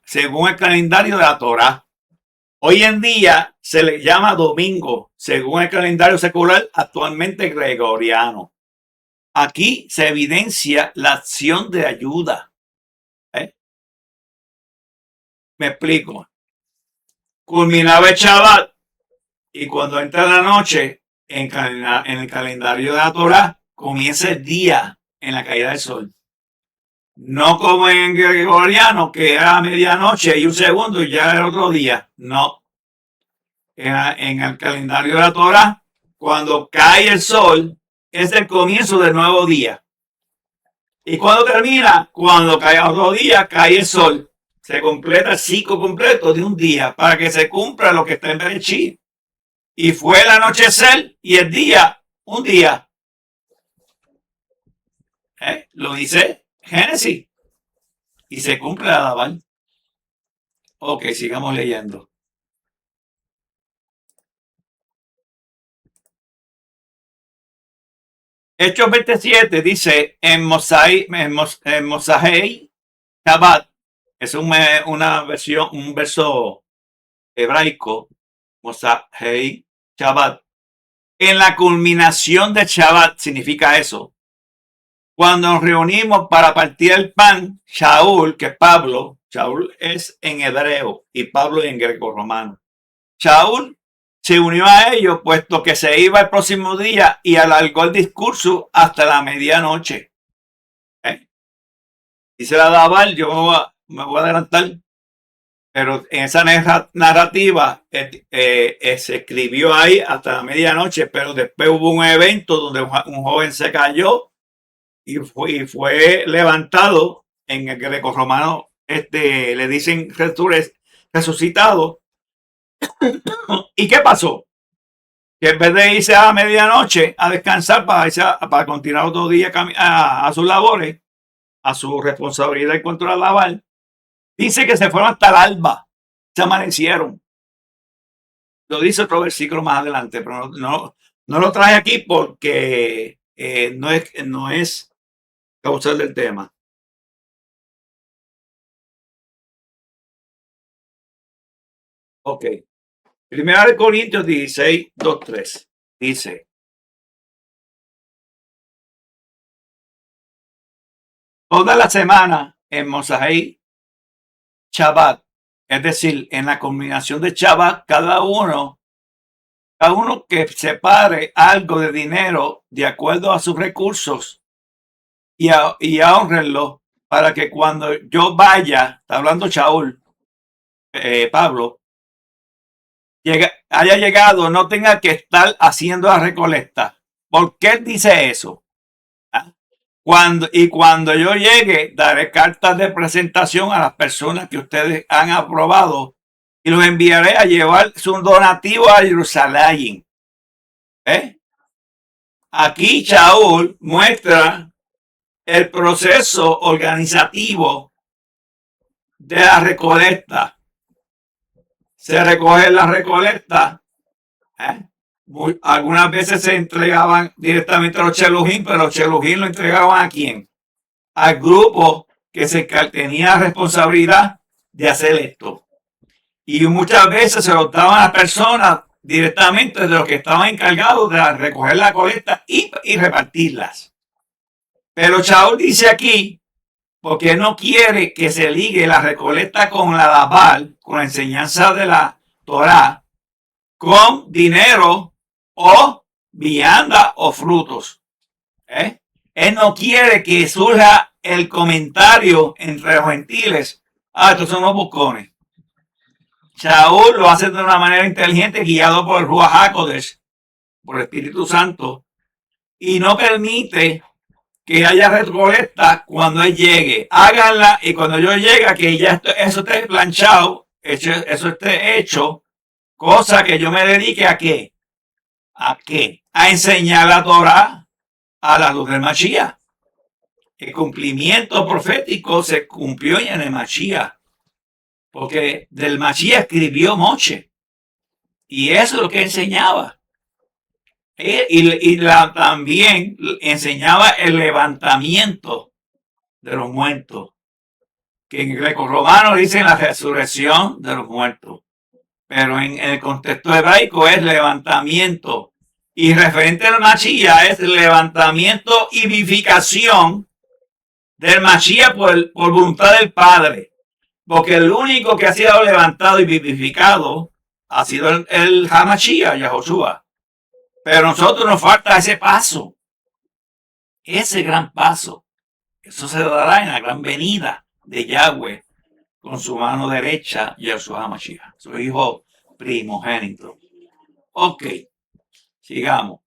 según el calendario de la Torá. Hoy en día se le llama domingo, según el calendario secular actualmente gregoriano. Aquí se evidencia la acción de ayuda. Me explico. Culminaba el Shabbat Y cuando entra la noche, en el calendario de la Torah, comienza el día en la caída del sol. No como en gregoriano, que era a medianoche y un segundo y ya era otro día. No. En el calendario de la Torah, cuando cae el sol, es el comienzo del nuevo día. ¿Y cuando termina? Cuando cae otro día, cae el sol. Se completa el ciclo completo de un día para que se cumpla lo que está en Bereshit. Y fue el anochecer y el día, un día. Lo dice Génesis. Y se cumple la Dabar. Ok, sigamos leyendo. Hechos 27 dice en Mosai Shabbat, es una versión, un verso hebraico, Mosai Shabbat. En la culminación de Shabbat significa eso. Cuando nos reunimos para partir el pan, Shaul, que es Pablo, Shaul es en hebreo y Pablo en greco-romano. Shaul se unió a ellos puesto que se iba el próximo día y alargó el discurso hasta la medianoche. Dice la Dabar, yo me voy a adelantar, pero en esa narrativa se escribió ahí hasta la medianoche, pero después hubo un evento donde un joven se cayó y fue levantado en el greco-romano, le dicen resucitado. ¿Y qué pasó? Que en vez de irse a medianoche a descansar para continuar otro día a sus labores, a su responsabilidad en contra de la Dabar, dice que se fueron hasta el alba, se amanecieron. Lo dice otro versículo más adelante, pero no lo traje aquí porque no es causal del tema. Ok. Primera de Corintios 16, 2, 3. Dice: toda la semana en Mosai Shabbat, es decir, en la combinación de Shabbat, cada uno que separe algo de dinero de acuerdo a sus recursos y ahorrenlo para que cuando yo vaya, está hablando Shaul, Pablo, haya llegado, no tenga que estar haciendo la recolecta. ¿Por qué él dice eso? Cuando yo llegue, daré cartas de presentación a las personas que ustedes han aprobado y los enviaré a llevar su donativo a Jerusalén. Aquí Shaul muestra el proceso organizativo de la recolecta. Se recoge la recolecta. Algunas veces se entregaban directamente a los chelujín, pero los chelujín lo entregaban ¿a quién? Al grupo que tenía responsabilidad de hacer esto. Y muchas veces se lo daban a las personas directamente de los que estaban encargados de recoger la colecta y repartirlas. Pero Shaul dice aquí, porque no quiere que se ligue la recolecta con la Dabar, con la enseñanza de la Torah, con dinero o vianda o frutos. Él no quiere que surja el comentario entre los gentiles: estos son los buscones. Shaul lo hace de una manera inteligente, guiado por el Ruach HaKodesh, por el Espíritu Santo, y no permite que haya recolecta cuando él llegue. Háganla y cuando yo llegue, que ya eso esté planchado, eso esté hecho, cosa que yo me dedique a qué. ¿A qué? A enseñar la Torah a la luz del Mashiach. El cumplimiento profético se cumplió en el Mashiach, porque del Mashiach escribió Moshe, y eso es lo que enseñaba. Y también enseñaba el levantamiento de los muertos, que en greco-romano dicen la resurrección de los muertos, pero en el contexto hebraico es levantamiento, y referente al Mashiach es levantamiento y vivificación del Mashiach por voluntad del Padre, porque el único que ha sido levantado y vivificado ha sido el Hamashiach, Yahoshua. Pero a nosotros nos falta ese paso, ese gran paso. Eso se dará en la gran venida de Yahweh con su mano derecha, Yahshua Hamashiach, su hijo primogénito. Ok, sigamos.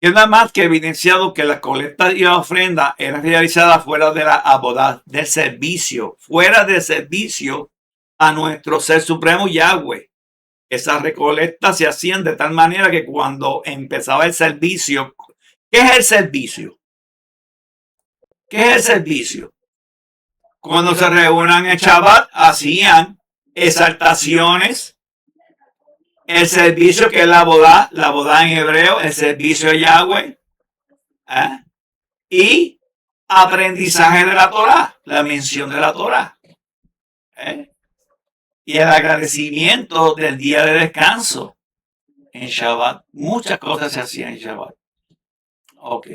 Queda más que evidenciado que la colecta y la ofrenda eran realizadas fuera de la abodá, del servicio, fuera del servicio a nuestro Ser Supremo Yahweh. Esas recolectas se hacían de tal manera que cuando empezaba el servicio, ¿qué es el servicio? ¿Qué es el servicio? Cuando se reúnan en Shabbat, hacían exaltaciones, el servicio que es la bodá en hebreo, el servicio de Yahweh, y aprendizaje de la Torah, la mención de la Torah, y el agradecimiento del día de descanso en Shabbat. Muchas cosas se hacían en Shabbat. Ok.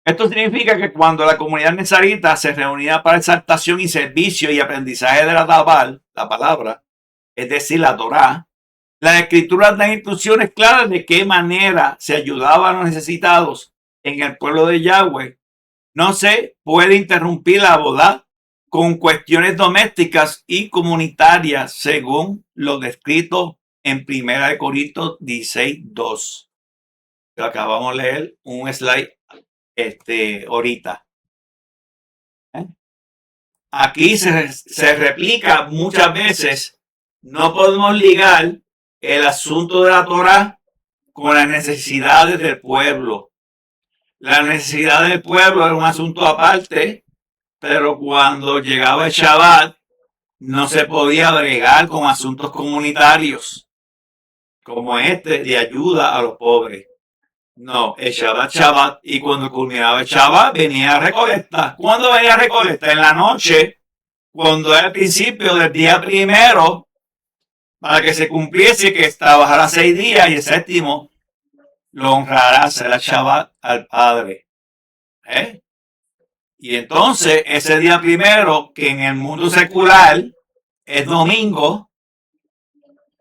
Esto significa que cuando la comunidad nezarita se reunía para exaltación y servicio y aprendizaje de la Tabal, la palabra, es decir, la Torá, las escrituras dan instrucciones claras de qué manera se ayudaba a los necesitados en el pueblo de Yahweh. No se puede interrumpir la boda con cuestiones domésticas y comunitarias según lo descrito en 1 Corintios 16:2. Lo acabamos de leer un slide ahorita. Aquí se replica muchas veces. No podemos ligar el asunto de la Torah con las necesidades del pueblo. La necesidad del pueblo era un asunto aparte, pero cuando llegaba el Shabbat no se podía bregar con asuntos comunitarios como este de ayuda a los pobres. No, el Shabbat, y cuando culminaba el Shabbat venía a recolecta. ¿Cuándo venía a recolecta? En la noche, cuando era el principio del día primero, para que se cumpliese que trabajara 6 días y el séptimo lo honrará, será Shabbat al Padre. Y entonces, ese día primero, que en el mundo secular es domingo,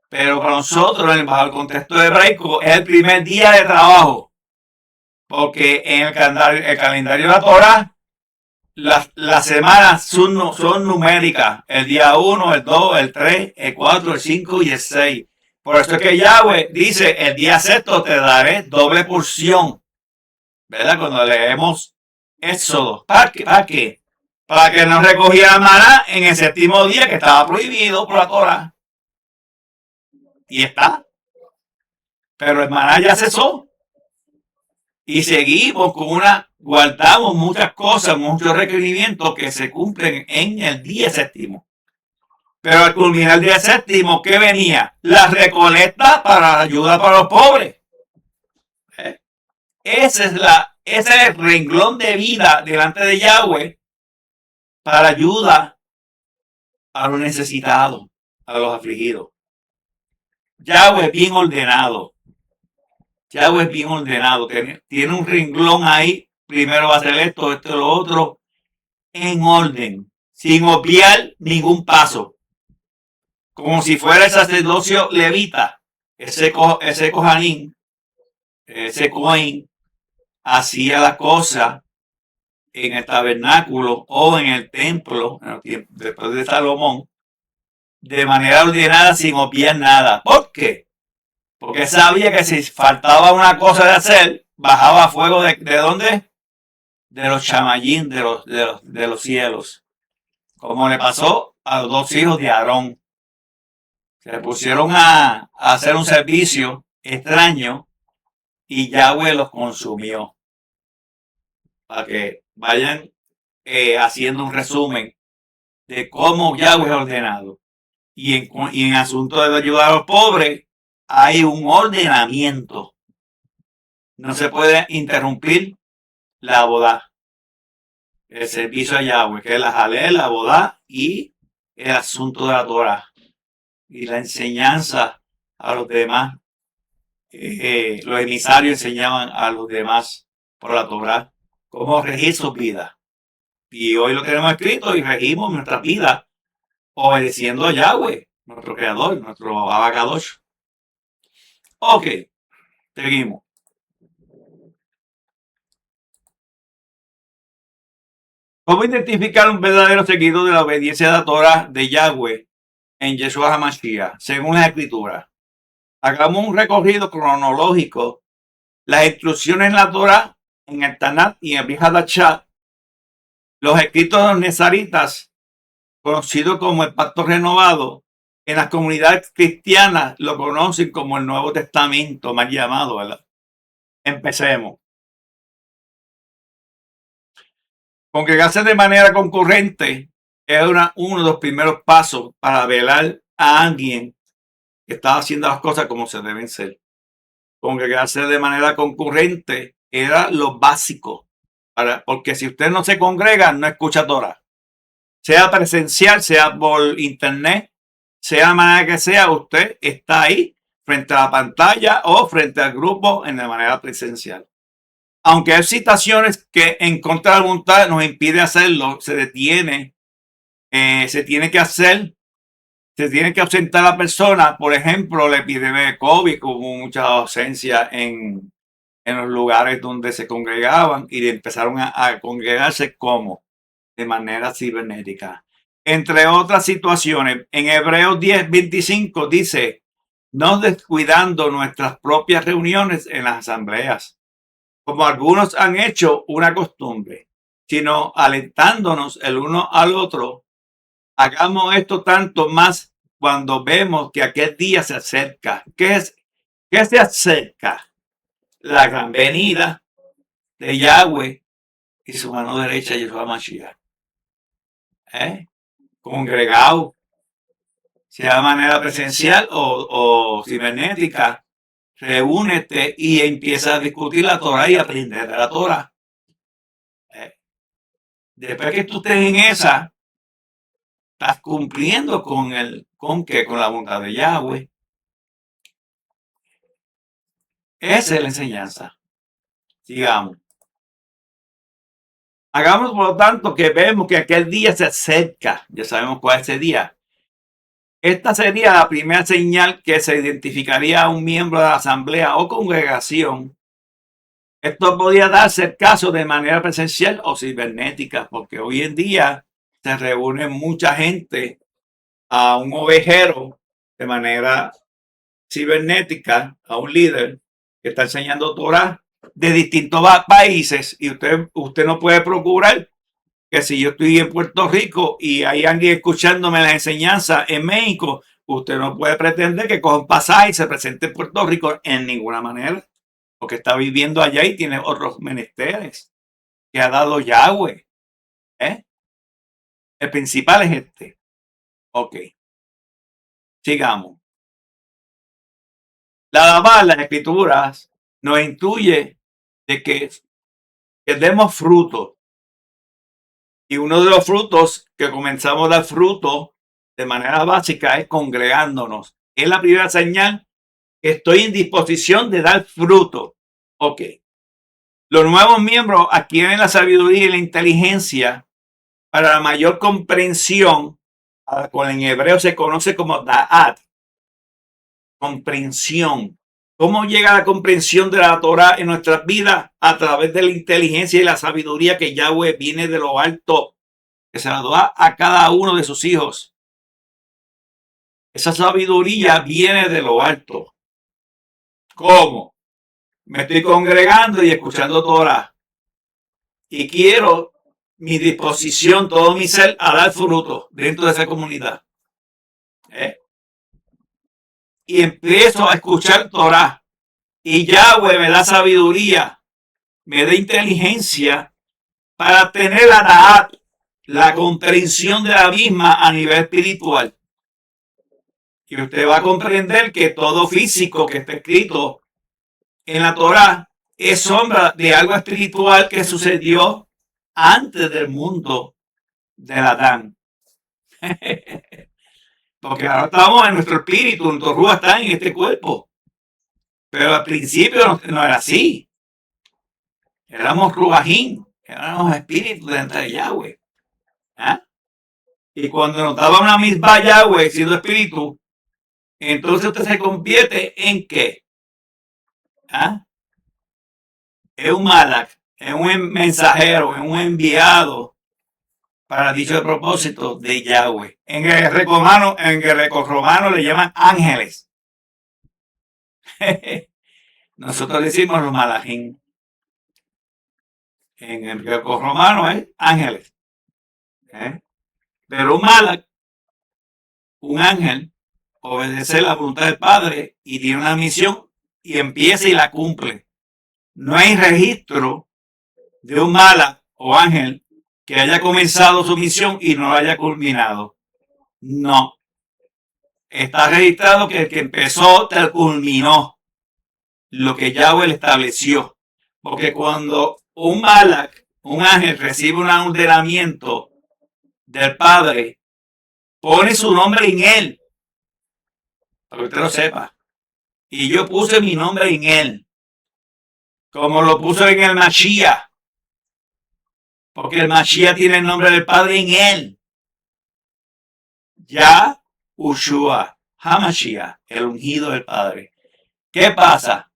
pero para nosotros, bajo el contexto hebraico, es el primer día de trabajo. Porque en el calendario de la Torah, las semanas son numéricas. El día 1, el 2, el 3, el 4, el 5 y el 6. Por eso es que Yahweh dice, el día sexto te daré doble porción. ¿Verdad? Cuando leemos Éxodo. ¿Para qué? Para que no recogiera maná en el séptimo día que estaba prohibido por la Torah. Y está. Pero el maná ya cesó. Y seguimos guardamos muchas cosas, muchos requerimientos que se cumplen en el día séptimo. Pero al culminar el día séptimo, ¿qué venía? La recolecta para la ayuda para los pobres. Ese es el renglón de vida delante de Yahweh para ayuda a los necesitados, a los afligidos. Yahweh es bien ordenado. Yahweh es bien ordenado. Tiene un renglón ahí. Primero va a hacer esto, lo otro, en orden, sin obviar ningún paso. Como si fuera el sacerdocio levita, ese cojanín, ese cohen, hacía la cosa en el tabernáculo o en el templo, después de Salomón, de manera ordenada, sin obviar nada. ¿Por qué? Porque sabía que si faltaba una cosa de hacer, bajaba fuego de ¿dónde? De los chamayín, de los cielos. Como le pasó a los 2 hijos de Aarón. Se pusieron a hacer un servicio extraño y Yahweh los consumió. Para que vayan haciendo un resumen de cómo Yahweh es ordenado. Y en asunto de ayudar a los pobres, hay un ordenamiento. No se puede interrumpir la boda. El servicio a Yahweh, que es la jalé, la boda y el asunto de la Torah. Y la enseñanza a los demás. Los emisarios enseñaban a los demás por la Torah cómo regir sus vidas. Y hoy lo tenemos escrito y regimos nuestra vida obedeciendo a Yahweh, nuestro creador, nuestro Abacadosh. Ok, seguimos. ¿Cómo identificar un verdadero seguidor de la obediencia de la Torah de Yahweh en Yeshua HaMashiach, según las Escrituras? Hagamos un recorrido cronológico. Las instrucciones en la Torah, en el Tanakh y en el Brit Hadashah, los escritos de los Nezaritas, conocido como el Pacto Renovado, en las comunidades cristianas lo conocen como el Nuevo Testamento, mal llamado, ¿verdad? Empecemos. Congregarse de manera concurrente es uno de los primeros pasos para velar a alguien que está haciendo las cosas como se deben ser. Congregarse de manera concurrente era lo básico, porque si usted no se congrega, no escucha Torah. Sea presencial, sea por internet, sea la manera que sea, usted está ahí frente a la pantalla o frente al grupo en de manera presencial. Aunque hay situaciones que en contra de la voluntad nos impide hacerlo, se detiene, se tiene que hacer, se tiene que ausentar la persona. Por ejemplo, la epidemia de COVID, hubo mucha ausencia en los lugares donde se congregaban y empezaron a congregarse como de manera cibernética. Entre otras situaciones, en Hebreos 10:25 dice, no descuidando nuestras propias reuniones en las asambleas, como algunos han hecho una costumbre, sino alentándonos el uno al otro. Hagamos esto tanto más cuando vemos que aquel día se acerca. ¿Qué se acerca? La gran venida de Yahweh y su mano derecha, Yeshua Mashiach. Congregado, sea de manera presencial o cibernética, reúnete y empieza a discutir la Torah y aprender de la Torah. Después que tú estés en esa, estás cumpliendo con la voluntad de Yahweh. Esa es la enseñanza. Sigamos. Hagamos por lo tanto que vemos que aquel día se acerca. Ya sabemos cuál es ese día. Esta sería la primera señal que se identificaría a un miembro de la asamblea o congregación. Esto podría darse el caso de manera presencial o cibernética, porque hoy en día se reúne mucha gente a un ovejero de manera cibernética, a un líder que está enseñando Torah de distintos países, y usted no puede procurar que si yo estoy en Puerto Rico y hay alguien escuchándome la enseñanza en México, usted no puede pretender que coja un pasaje y se presente en Puerto Rico en ninguna manera, porque está viviendo allá y tiene otros menesteres que ha dado Yahweh. El principal es este. Ok. Sigamos. Las escrituras nos intuye de que demos fruto. Y uno de los frutos que comenzamos a dar fruto de manera básica es congregándonos. Es la primera señal que estoy en disposición de dar fruto. Ok. Los nuevos miembros adquieren la sabiduría y la inteligencia para la mayor comprensión, a la cual en hebreo se conoce como da'at, comprensión. ¿Cómo llega la comprensión de la Torah en nuestras vidas? A través de la inteligencia y la sabiduría que Yahweh viene de lo alto, que se la da a cada uno de sus hijos. Esa sabiduría viene de lo alto. ¿Cómo? Me estoy congregando y escuchando Torah. Y quiero mi disposición, todo mi ser, a dar fruto dentro de esa comunidad. Y empiezo a escuchar Torah. Y Yahweh me da sabiduría, me da inteligencia para tener la comprensión de la misma a nivel espiritual. Y usted va a comprender que todo físico que está escrito en la Torah es sombra de algo espiritual que sucedió antes del mundo del Adán. Porque ahora estamos en nuestro espíritu, nuestro ruah está en este cuerpo. Pero al principio no era así. Éramos ruajín, éramos espíritus dentro de Yahweh. ¿Ah? Y cuando notaba una misma Yahweh siendo espíritu, entonces usted se convierte en ¿qué? ¿Ah? Es un malak, es un mensajero, es un enviado para dicho propósito de Yahweh. En el greco-romano le llaman ángeles. Nosotros decimos los malajín. En el greco-romano es ángeles. Pero un malak, un ángel, obedece la voluntad del Padre y tiene una misión y empieza y la cumple. No hay registro de un malak o ángel que haya comenzado su misión y no la haya culminado. No. Está registrado que el que empezó culminó lo que Yahweh le estableció. Porque cuando un malak, un ángel, recibe un ordenamiento del Padre, pone su nombre en él, para que usted lo sepa. Y yo puse mi nombre en él, como lo puso en el Mashiach, porque el Mashiach tiene el nombre del Padre en él. Ya Ushua, Hamashiach, el ungido del Padre. ¿Qué pasa?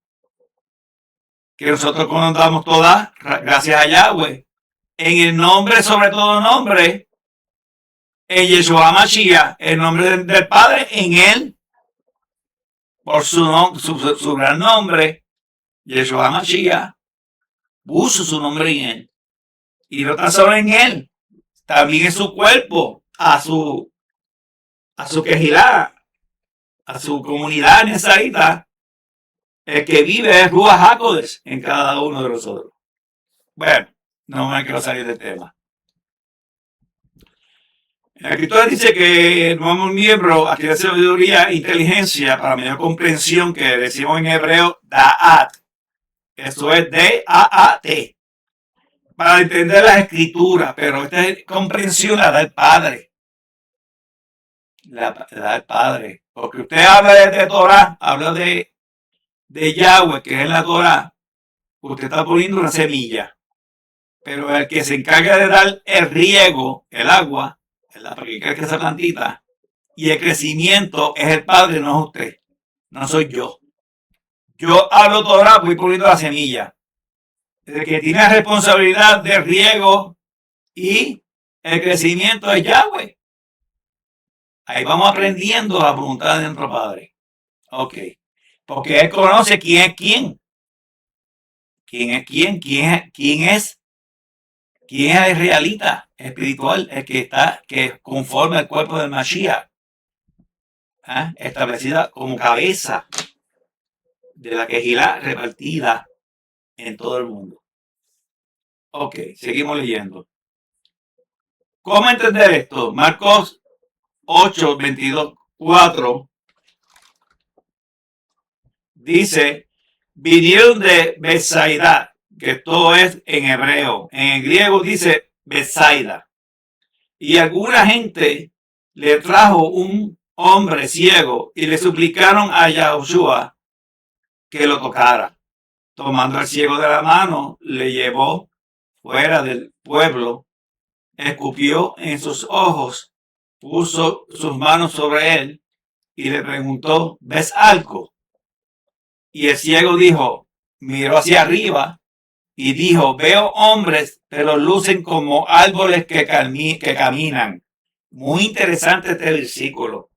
Que nosotros conocemos todas, gracias a Yahweh, en el nombre, sobre todo nombre, en Yeshua Mashiach, el nombre del Padre en él, por su gran nombre, Yeshua Mashiach, puso su nombre en él. Y no tan solo en él, también en su cuerpo, a su quejilá, a su comunidad nesaíta. El que vive es Ruach HaKodesh en cada uno de nosotros. Bueno, no me quiero salir del tema. La escritura dice que nuevo miembro adquiere sabiduría e inteligencia para mayor comprensión, que decimos en hebreo Da'at. Eso es D-A-A-T. Para entender la escritura, pero esta comprensión la da el Padre. La da el Padre. Porque usted habla de Torah, habla de Yahweh, que es la Torah. Usted está poniendo una semilla. Pero el que se encarga de dar el riego, el agua, para que crezca esa plantita, y el crecimiento es el Padre, no es usted, no soy yo. Yo hablo Torah, voy poniendo la semilla. El que tiene la responsabilidad del riego y el crecimiento es Yahweh. Ahí vamos aprendiendo la voluntad de nuestro Padre. Ok. Porque Él conoce quién es quién. ¿Quién es quién? ¿Quién es el realita espiritual? El que está, que conforme al cuerpo del Mashiach. Establecida como cabeza de la quejilá repartida en todo el mundo. Ok, seguimos leyendo. ¿Cómo entender esto? Marcos 8, 22, 4 dice, vinieron de Betsaida, que todo es en hebreo. En el griego dice Betsaida. Y alguna gente le trajo un hombre ciego y le suplicaron a Yahushua que lo tocara. Tomando al ciego de la mano, le llevó fuera del pueblo, escupió en sus ojos, puso sus manos sobre él y le preguntó, ¿ves algo? Y el ciego dijo, miró hacia arriba y dijo, veo hombres, pero lucen como árboles que caminan. Muy interesante este versículo.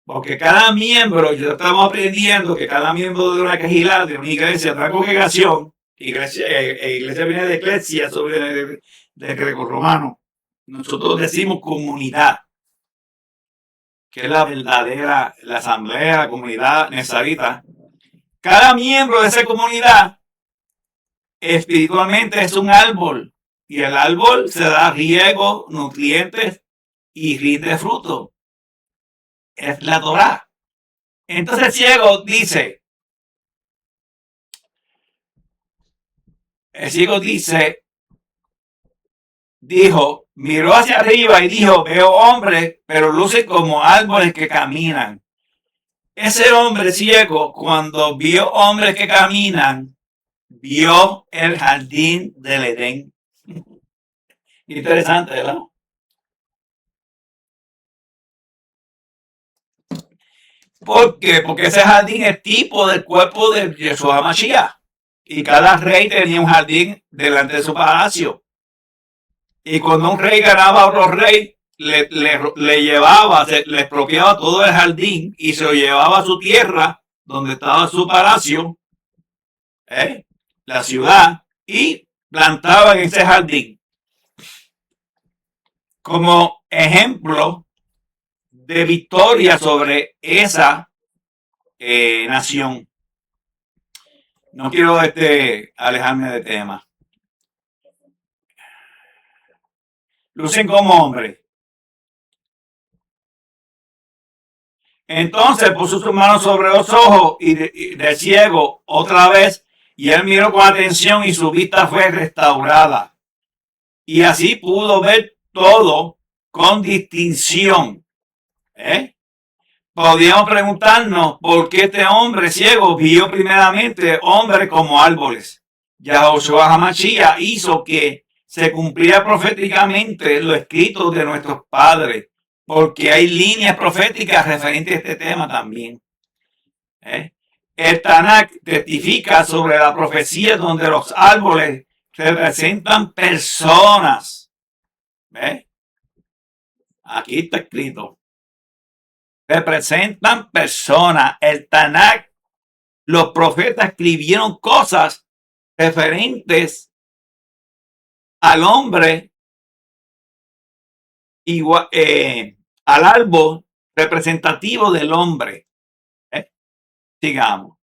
Porque cada miembro, ya estamos aprendiendo que cada miembro de una quejilá, de una iglesia, de una congregación, iglesia viene de eclesia, sobre de greco-romano. Nosotros decimos comunidad, que es la verdadera, la asamblea, la comunidad nezarita. Cada miembro de esa comunidad espiritualmente es un árbol, y el árbol se da riego, nutrientes y rinde fruto. Es la Torá. Entonces el ciego dijo, miró hacia arriba y dijo, veo hombres, pero lucen como árboles que caminan. Ese hombre ciego, cuando vio hombres que caminan, vio el jardín del Edén. Interesante, ¿verdad? ¿Por qué? Porque ese jardín es tipo del cuerpo de Yeshua Mashiach. Y cada rey tenía un jardín delante de su palacio. Y cuando un rey ganaba a otro rey, le llevaba, le expropiaba todo el jardín y se lo llevaba a su tierra, donde estaba su palacio, la ciudad, y plantaba en ese jardín. Como ejemplo de victoria sobre esa nación. No quiero alejarme de tema. Lucen como hombres. Entonces puso sus manos sobre los ojos del ciego otra vez, y él miró con atención y su vista fue restaurada. Y así pudo ver todo con distinción. Podríamos preguntarnos por qué este hombre ciego vio primeramente hombres como árboles. Yahushua HaMashiach hizo que se cumpliera proféticamente lo escrito de nuestros padres, porque hay líneas proféticas referentes a este tema también. El Tanakh testifica sobre la profecía donde los árboles representan personas. Aquí está escrito. Representan personas. El Tanakh, los profetas escribieron cosas referentes al hombre, igual, al árbol representativo del hombre. Sigamos.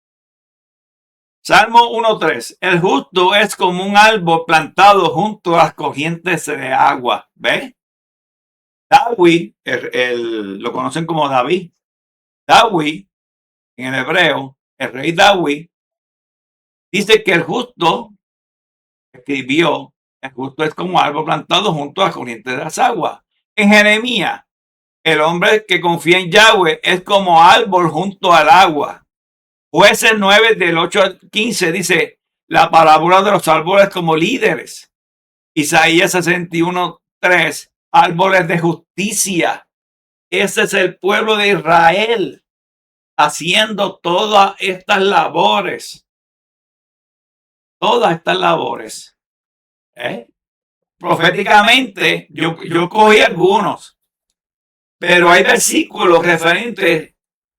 Salmo 1.3. El justo es como un árbol plantado junto a las corrientes de agua. ¿Ves? David, lo conocen como David. David, en el hebreo, el rey David, dice que el justo escribió, el justo es como árbol plantado junto a las corrientes de las aguas. En Jeremías, el hombre que confía en Yahweh es como árbol junto al agua. Jueces 9 del 8 al 15 dice la parábola de los árboles como líderes. Isaías 61.3, árboles de justicia. Ese es el pueblo de Israel haciendo todas estas labores. Todas estas labores. Proféticamente, yo cogí algunos, pero hay versículos referentes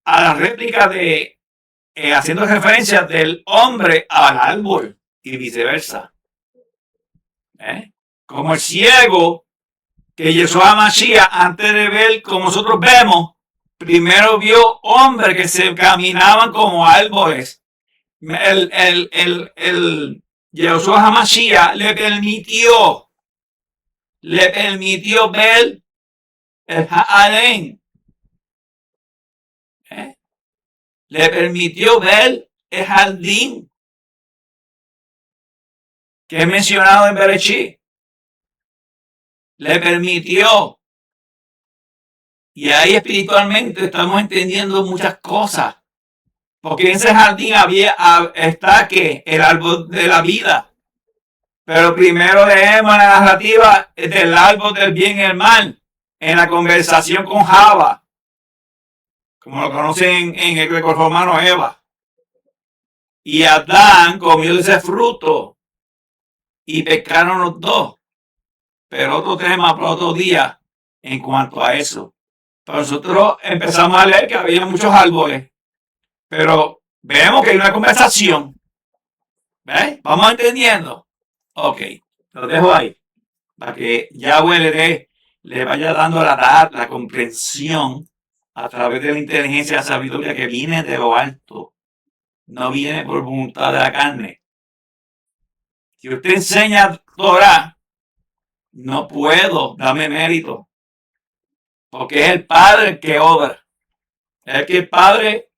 a la réplica de haciendo referencia del hombre al árbol y viceversa. Como el ciego que Yeshua Mashiach, antes de ver como nosotros vemos, primero vio hombres que se caminaban como árboles. El Yeshua Mashiach le permitió ver el Ha'adén. Le permitió ver el jardín que he mencionado en Bereshit. Le permitió. Y ahí espiritualmente estamos entendiendo muchas cosas. Porque en ese jardín está que el árbol de la vida. Pero primero leemos la narrativa del árbol del bien y el mal. En la conversación con Java. Como lo conocen en el greco-romano Eva. Y Adán comió de ese fruto. Y pecaron los dos. Pero otro tema para otro día en cuanto a eso. Pero nosotros empezamos a leer que había muchos árboles. Pero vemos que hay una conversación. ¿Ves? ¿Vamos entendiendo? Ok, lo dejo ahí. Para que Yahweh le vaya dando la comprensión a través de la inteligencia y la sabiduría que viene de lo alto. No viene por voluntad de la carne. Si usted enseña Torah, no puedo darme mérito. Porque es el Padre el que obra. Es que el Padre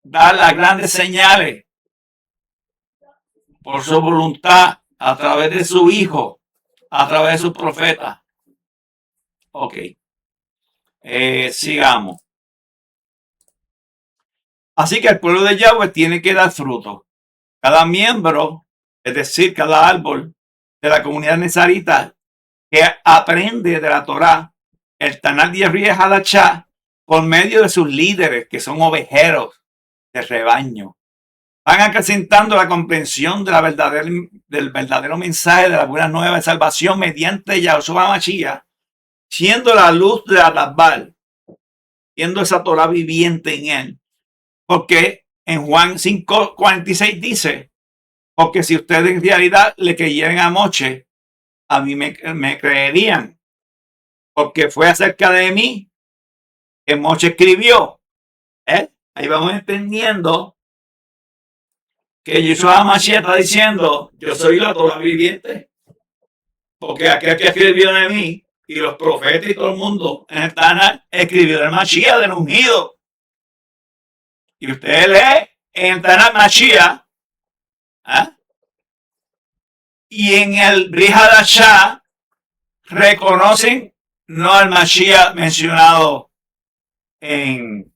da las grandes señales por su voluntad a través de su Hijo, a través de su profeta. Ok. Sigamos. Así que el pueblo de Yahweh tiene que dar fruto. Cada miembro, es decir, cada árbol de la comunidad nezarita que aprende de la Torá, el Tanakh Yevri Hadachá, por medio de sus líderes, que son ovejeros de rebaño, van acrecentando la comprensión de del verdadero mensaje de la buena nueva de salvación mediante Yahshua Mashiach, siendo la luz de Adabal, siendo esa Torah viviente en él. Porque en Juan 5:46 dice, porque si ustedes en realidad le creyeran a Moche, a mí me creerían, porque fue acerca de mí que Moche escribió. Ahí vamos entendiendo que Yeshua Mashiach está diciendo, yo soy la Torah viviente, porque aquel que escribió de mí y los profetas y todo el mundo en el Tanakh escribió del Mashiach, del ungido. Y usted lee en el Tanakh Mashiach, y en el Brit Hadashah reconocen no al Mashiach mencionado en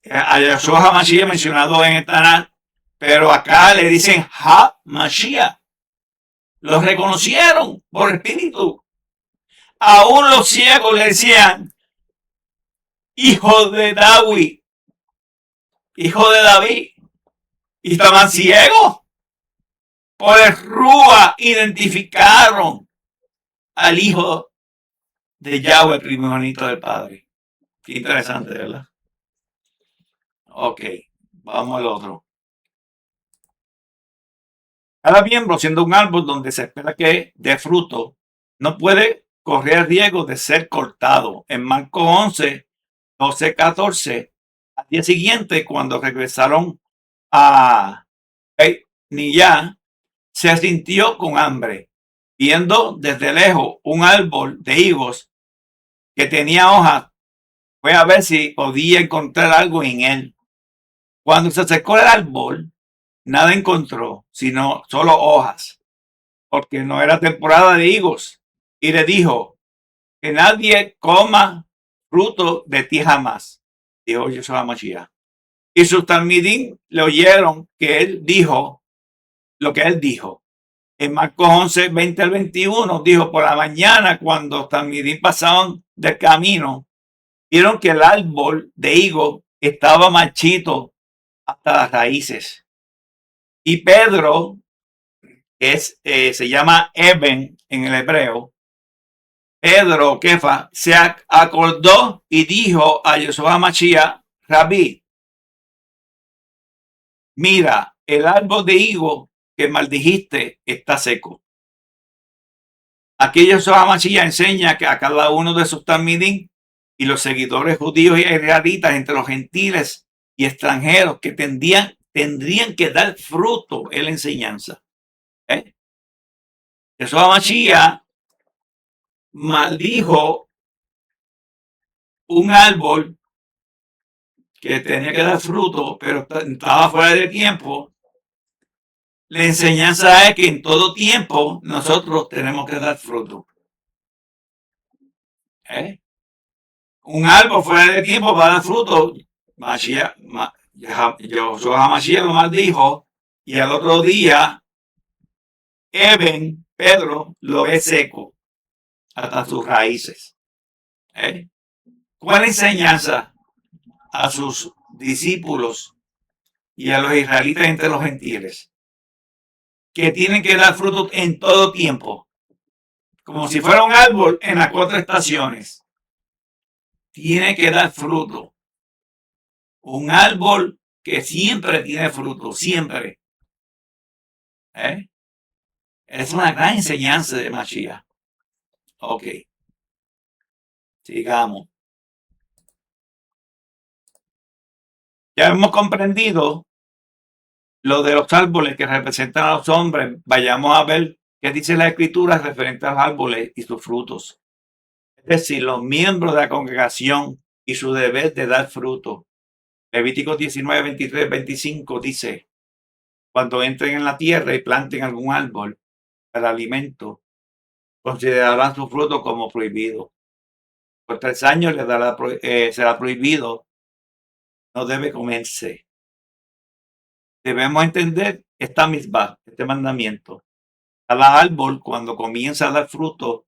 a Yahshua Mashiach mencionado en el Tanakh, pero acá le dicen Ha Mashiach. Los reconocieron por espíritu. Aún los ciegos le decían hijo de David, hijo de David, y estaban ciegos. Por el Rúa identificaron al hijo de Yahweh, primogénito del Padre. Qué interesante, ¿verdad? Ok, vamos al otro. Cada miembro, siendo un árbol donde se espera que dé fruto, no puede correr riesgo de ser cortado. En Marcos 11, 12, 14, al día siguiente, cuando regresaron a Niyá, se sintió con hambre. Viendo desde lejos un árbol de higos que tenía hojas, fue a ver si podía encontrar algo en él. Cuando se acercó al árbol, nada encontró, sino solo hojas, porque no era temporada de higos. Y le dijo, que nadie coma fruto de ti jamás, dijo Yeshua Mashiach. Y sus talmidim le oyeron que él dijo lo que él dijo. En Marcos 11, 20 al 21, dijo, por la mañana, cuando los talmidim pasaban del camino, vieron que el árbol de higo estaba marchito hasta las raíces. Y Pedro, se llama Eben en el hebreo, Pedro, Kefa, se acordó y dijo a Yeshua Mashiach, Rabí, mira, el árbol de higo que maldijiste está seco. Aquí Yeshua Mashiach enseña que a cada uno de sus talmidim y los seguidores judíos y israelitas entre los gentiles y extranjeros que tendrían que dar fruto en la enseñanza. Yeshua Mashiach maldijo un árbol que tenía que dar fruto, pero estaba fuera de tiempo. La enseñanza es que en todo tiempo nosotros tenemos que dar fruto. Un árbol fuera de tiempo va a dar fruto. Yeshua Mashiach lo maldijo, y al otro día Eben, Pedro, lo ve seco hasta sus raíces. ¿Cuál enseñanza a sus discípulos y a los israelitas entre los gentiles? Que tienen que dar fruto en todo tiempo, como si fuera un árbol en las 4 estaciones. Tiene que dar fruto. Un árbol que siempre tiene fruto, siempre. Es una gran enseñanza de Mashiach. Ok. Sigamos. Ya hemos comprendido lo de los árboles que representan a los hombres. Vayamos a ver qué dice la Escritura referente a los árboles y sus frutos. Es decir, los miembros de la congregación y su deber de dar fruto. Levíticos 19, 23, 25 dice, cuando entren en la tierra y planten algún árbol para alimento, considerarán su fruto como prohibido. Por 3 años será prohibido, no debe comerse. Debemos entender esta misma, este mandamiento. Cada árbol, cuando comienza a dar fruto,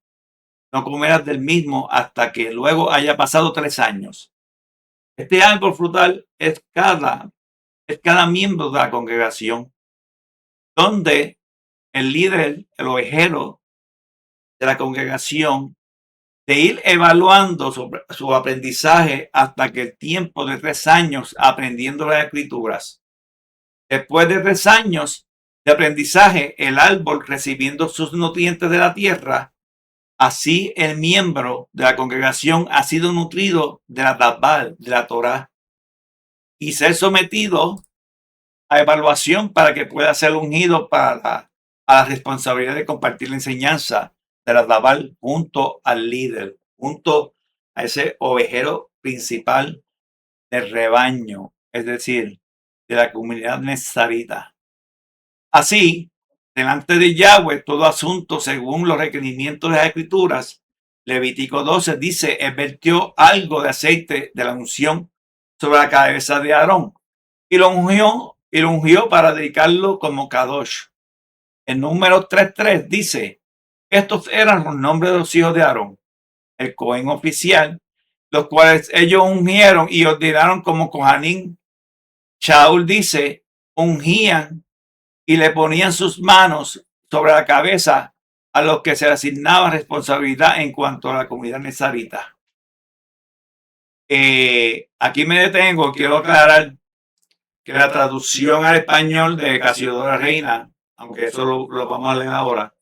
no comerás del mismo hasta que luego haya pasado 3 años. Este árbol frutal es cada miembro de la congregación, donde el líder, el ovejero de la congregación, de ir evaluando su aprendizaje hasta que el tiempo de 3 años aprendiendo las escrituras. Después de 3 años de aprendizaje, el árbol recibiendo sus nutrientes de la tierra, así el miembro de la congregación ha sido nutrido de la Dabar, de la Torá, y ser sometido a evaluación para que pueda ser ungido a la responsabilidad de compartir la enseñanza de la Dabar junto al líder, junto a ese ovejero principal del rebaño, es decir, de la comunidad nezarita. Así, delante de Yahweh, todo asunto según los requerimientos de las Escrituras. Levítico 12 dice, él vertió algo de aceite de la unción sobre la cabeza de Aarón y lo ungió para dedicarlo como Kadosh. El número 3.3 dice, estos eran los nombres de los hijos de Aarón, el Cohen oficial, los cuales ellos ungieron y ordenaron como Kohanim. Shaul dice, ungían y le ponían sus manos sobre la cabeza a los que se le asignaba responsabilidad en cuanto a la comunidad nezarita. Aquí me detengo, quiero aclarar que la traducción al español de Casiodoro Reina, aunque eso lo vamos a leer ahora,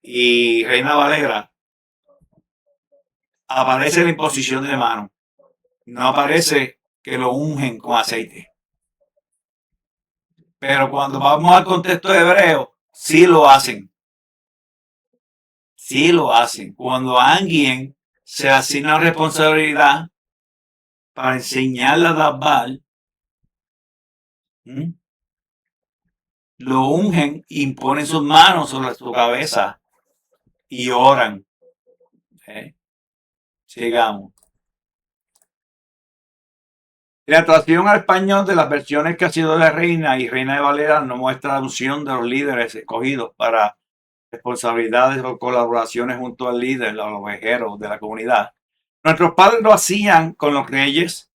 y Reina Valera, aparece la imposición de mano, no aparece que lo ungen con aceite. Pero cuando vamos al contexto hebreo, sí lo hacen. Sí lo hacen. Cuando a alguien se asigna responsabilidad para enseñar la Dabar, lo ungen, imponen sus manos sobre su cabeza y oran. Sigamos. La traducción al español de las versiones que ha sido de Reina y Reina de Valera no muestra la unción de los líderes escogidos para responsabilidades o colaboraciones junto al líder, los ovejeros de la comunidad. Nuestros padres lo hacían con los reyes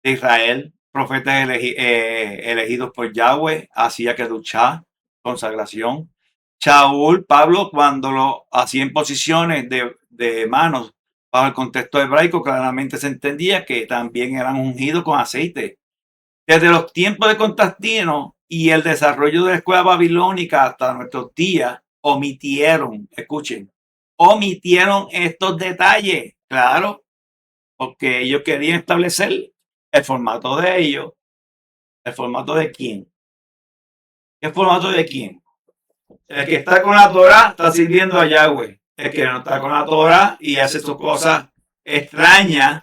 de Israel, profetas elegidos por Yahweh, hacía Kedushá, consagración. Shaul, Pablo, cuando lo hacía en posiciones de manos, bajo el contexto hebraico, claramente se entendía que también eran ungidos con aceite. Desde los tiempos de Constantino y el desarrollo de la escuela babilónica hasta nuestros días, omitieron estos detalles, claro, porque ellos querían establecer el formato de ellos. ¿El formato de quién? ¿El formato de quién? El que está con la Torah está sirviendo a Yahweh. El que no está con la Torah y hace sus cosas extrañas,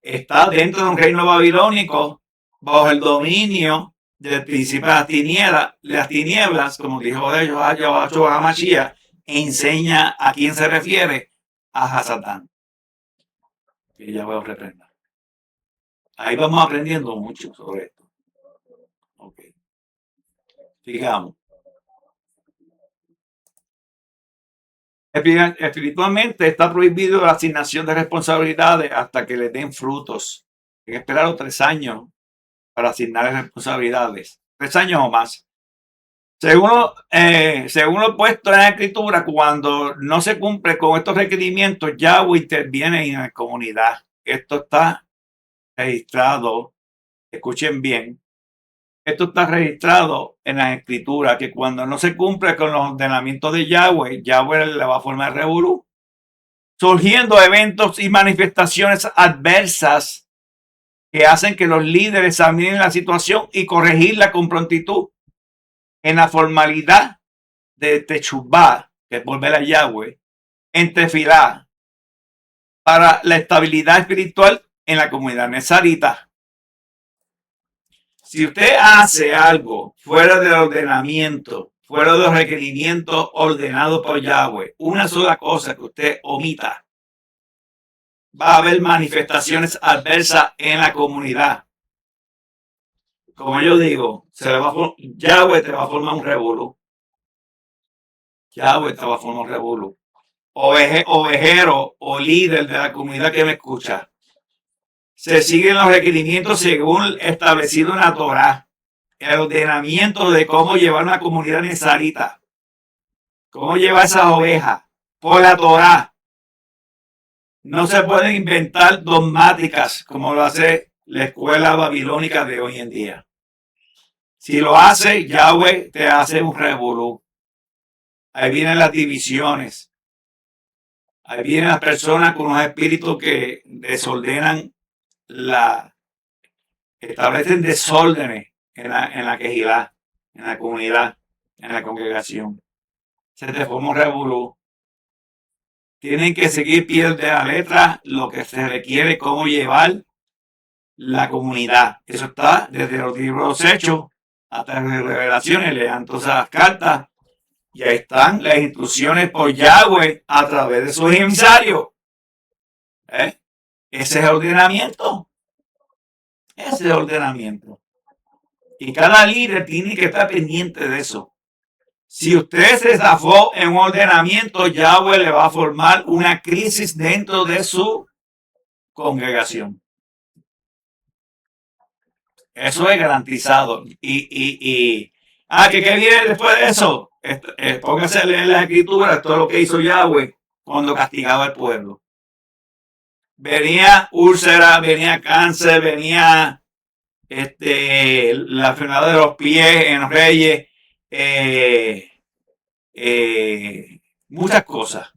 está dentro de un reino babilónico bajo el dominio del príncipe de las tinieblas, como dijo ellos, a Mashiach, enseña a quién se refiere, a Hasatán. Que ya voy a reprender. Ahí vamos aprendiendo mucho sobre esto. Ok. Sigamos. Espiritualmente está prohibido la asignación de responsabilidades hasta que le den frutos. Hay que esperar los 3 años para asignar responsabilidades. 3 años o más. Según lo puesto en la escritura, cuando no se cumple con estos requerimientos, Yahweh interviene en la comunidad. Esto está registrado, escuchen bien, esto está registrado en la escritura, que cuando no se cumple con los ordenamientos de Yahweh, Yahweh le va a formar revolú, surgiendo eventos y manifestaciones adversas que hacen que los líderes examinen la situación y corregirla con prontitud. En la formalidad de Techubá, que es volver a Yahweh, en Tefilá, para la estabilidad espiritual en la comunidad nezarita. Si usted hace algo fuera del ordenamiento, fuera de los requerimientos ordenados por Yahweh, una sola cosa que usted omita, va a haber manifestaciones adversas en la comunidad. Como yo digo, Yahweh te va a formar un revolú. Yahweh estaba formando revolú. Ovejero o líder de la comunidad que me escucha. Se siguen los requerimientos según establecido en la Torá. El ordenamiento de cómo llevar una comunidad nezarita. Cómo llevar esas ovejas. Por la Torá. No se pueden inventar dogmáticas como lo hace la escuela babilónica de hoy en día. Si lo hace, Yahweh te hace un revolú. Ahí vienen las divisiones. Ahí vienen las personas con unos espíritus que desordenan establecen desórdenes en la quejilá, en la comunidad, en la congregación. Se te forma un revolú. Tienen que seguir pie de la letra lo que se requiere, cómo llevar la comunidad. Eso está desde los libros Hechos hasta las Revelaciones. Lean todas las cartas y ahí están las instrucciones por Yahweh a través de sus emisarios. Ese es el ordenamiento. Ese es el ordenamiento. Y cada líder tiene que estar pendiente de eso. Si usted se zafó en un ordenamiento, Yahweh le va a formar una crisis dentro de su congregación. Eso es garantizado. ¿Qué viene después de eso? Póngase a leer las escrituras, todo lo que hizo Yahweh cuando castigaba al pueblo. Venía úlcera, venía cáncer, venía la enfermedad de los pies en los reyes, muchas cosas.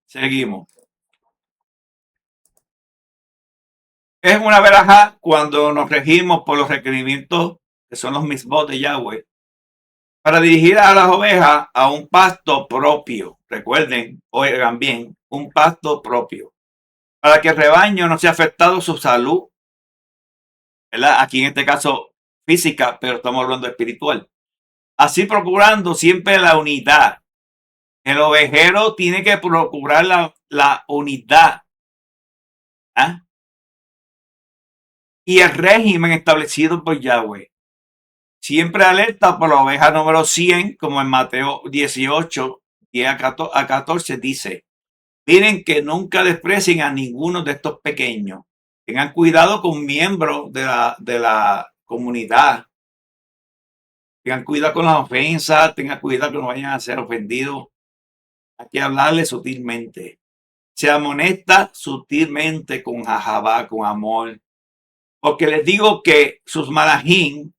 Seguimos. Es una veraja cuando nos regimos por los requerimientos que son los mismos de Yahweh para dirigir a las ovejas a un pasto propio. Recuerden, oigan bien, un pasto propio. Para que el rebaño no sea afectado su salud, ¿verdad? Aquí en este caso física, pero estamos hablando espiritual. Así procurando siempre la unidad. El ovejero tiene que procurar la unidad. ¿Ah? Y el régimen establecido por Yahweh. Siempre alerta por la oveja número 100, como en Mateo 18, 10 a 14 dice, miren que nunca desprecien a ninguno de estos pequeños. Tengan cuidado con miembros de la comunidad. Tengan cuidado con las ofensas, tengan cuidado que no vayan a ser ofendidos. Hay que hablarle sutilmente. Se amonesta sutilmente con jajabá, con amor. Porque les digo que sus malajín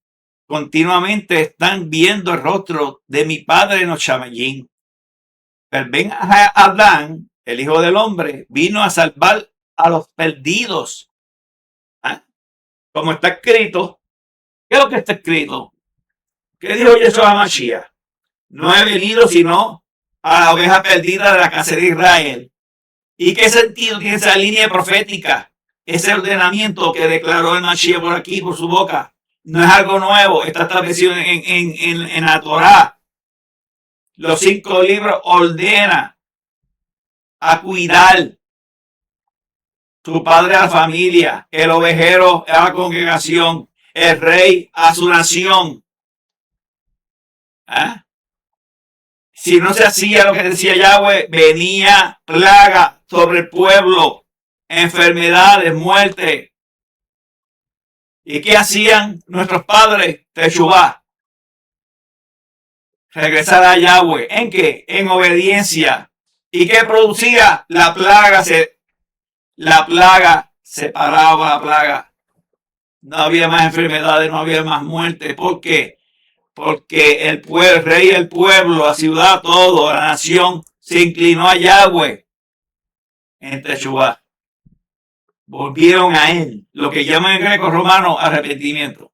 continuamente están viendo el rostro de mi padre en los chamayín. Pero ven a Adán, el hijo del hombre, vino a salvar a los perdidos. ¿Ah? Como está escrito, ¿qué es lo que está escrito? ¿Qué dijo Yeshua HaMashiach? No he venido sino a la oveja perdida de la casa de Israel. ¿Y qué sentido tiene esa línea profética? Ese ordenamiento que declaró el Mashiach por aquí, por su boca. No es algo nuevo, está establecido en la Torá. Los 5 libros ordena a cuidar su padre a la familia, el ovejero a la congregación, el rey a su nación. ¿Ah? Si no se hacía lo que decía Yahweh, venía plaga sobre el pueblo, enfermedades, muerte. ¿Y qué hacían nuestros padres? Teshuvá. Regresar a Yahweh. ¿En qué? En obediencia. ¿Y qué producía? La plaga se paraba la plaga. No había más enfermedades, no había más muerte. ¿Por qué? Porque el rey del pueblo, la ciudad, todo, la nación, se inclinó a Yahweh en Teshuvá. Volvieron a él, lo que llaman en greco romano arrepentimiento.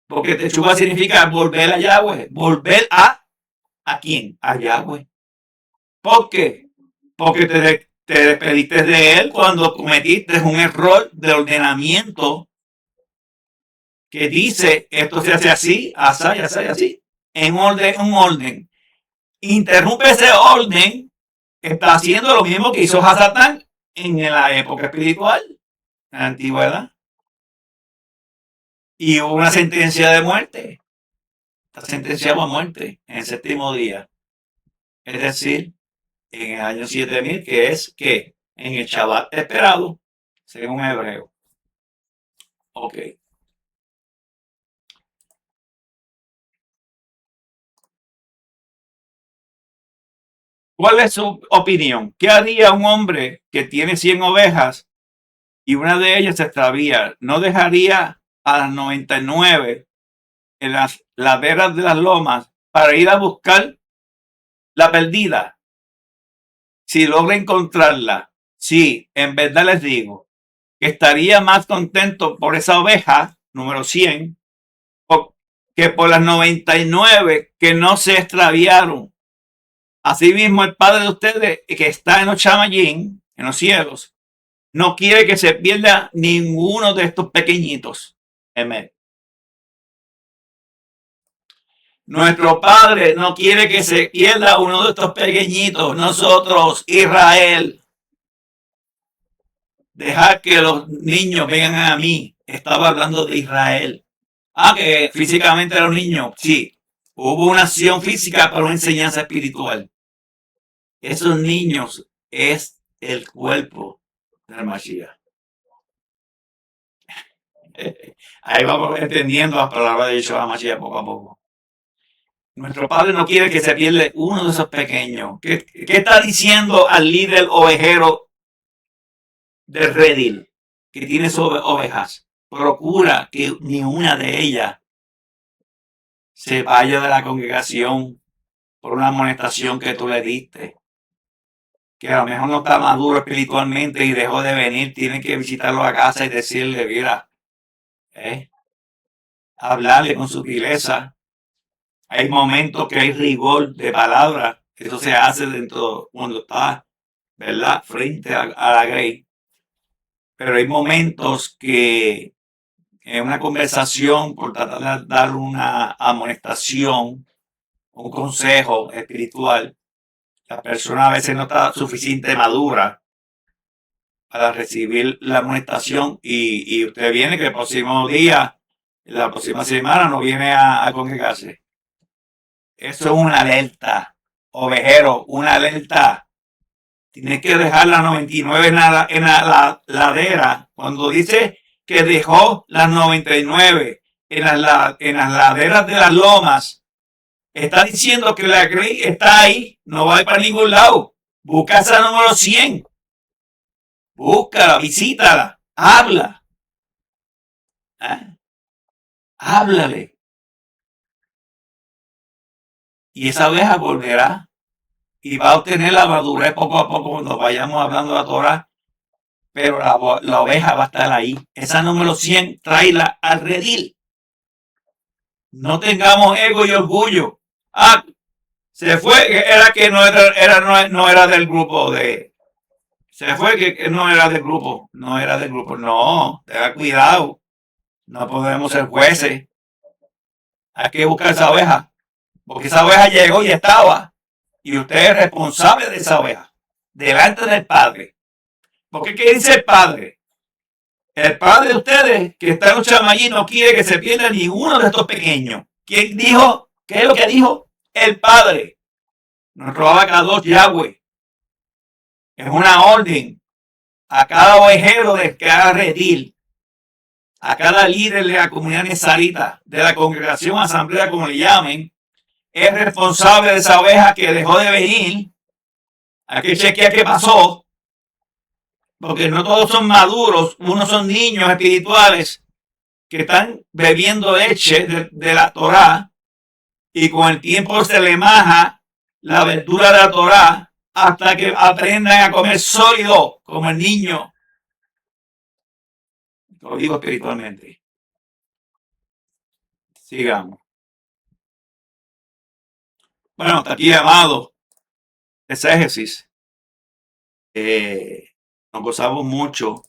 Porque Teshuvá significa volver a Yahweh. ¿Volver a quién? A Yahweh. ¿Por qué? Porque te despediste de él cuando cometiste un error de ordenamiento que dice esto se hace así, así, en un orden. Interrumpe ese orden, está haciendo lo mismo que hizo Hasatán en la época espiritual, en la antigüedad. y hubo una sentencia de muerte. Está sentenciado a muerte en el séptimo día. Es decir, en el año 7000, que es que en el Shabbat esperado, según Hebreo. Ok. ¿Cuál es su opinión? ¿Qué haría un hombre que tiene 100 ovejas y una de ellas se extravía? ¿No dejaría a las 99 en las laderas de las lomas para ir a buscar la perdida? Si logra encontrarla, sí, en verdad les digo que estaría más contento por esa oveja, número 100, que por las 99 que no se extraviaron. Asimismo, el Padre de ustedes, que está en los chamayín, en los cielos, no quiere que se pierda ninguno de estos pequeñitos. Amén. Nuestro Padre no quiere que se pierda uno de estos pequeñitos. Nosotros, Israel, dejar que los niños vengan a mí. Estaba hablando de Israel. Que físicamente era un niño. Sí, hubo una acción física, pero una enseñanza espiritual. Esos niños es el cuerpo del Mashiach. Ahí vamos entendiendo las palabras de Yeshua Mashiach poco a poco. Nuestro Padre no quiere que se pierda uno de esos pequeños. ¿Qué está diciendo al líder ovejero del redil que tiene ovejas? Procura que ni una de ellas se vaya de la congregación por una amonestación que tú le diste. Que a lo mejor no está maduro espiritualmente y dejó de venir. Tiene que visitarlo a casa y decirle, mira, hablarle con sutileza. Hay momentos que hay rigor de palabra. Eso se hace dentro cuando está, ¿verdad?, frente a la grey. Pero hay momentos que en una conversación, por tratar de dar una amonestación, un consejo espiritual, la persona a veces no está suficientemente madura para recibir la amonestación y usted viene que el próximo día, la próxima semana no viene a congregarse. Eso es una alerta, ovejero, una alerta. Tienes que dejar las 99 en la ladera. Cuando dice que dejó las 99 en las laderas de las lomas, está diciendo que la Grey está ahí, no va a ir para ningún lado. Busca esa número 100. Búscala, visítala, habla. Háblale. Y esa oveja volverá y va a obtener la madurez poco a poco cuando vayamos hablando de la Torah, pero la oveja va a estar ahí. Esa número 100, tráela al redil. No tengamos ego y orgullo. Se fue, era que no era del grupo de... Se fue que no era del grupo, No, tenga cuidado. No podemos ser jueces. Hay que buscar esa oveja, porque esa oveja llegó y estaba. Y usted es responsable de esa oveja, delante del Padre. Porque ¿qué dice el Padre? El Padre de ustedes, que está en un chamayín, no quiere que se pierda ninguno de estos pequeños. ¿Quién dijo? ¿Qué es lo que dijo? El Padre. Nuestro abacados Yahweh. Es una orden a cada ovejero de cada redil, a cada líder de la comunidad nezarita, de la congregación, asamblea, como le llamen, es responsable de esa oveja que dejó de venir. Hay que chequear qué pasó, porque no todos son maduros, unos son niños espirituales que están bebiendo leche de la Torá y con el tiempo se le maja la verdura de la Torá hasta que aprendan a comer sólido como el niño. Lo digo espiritualmente. Sigamos. Bueno, hasta aquí, amado, exégesis. Nos gozamos mucho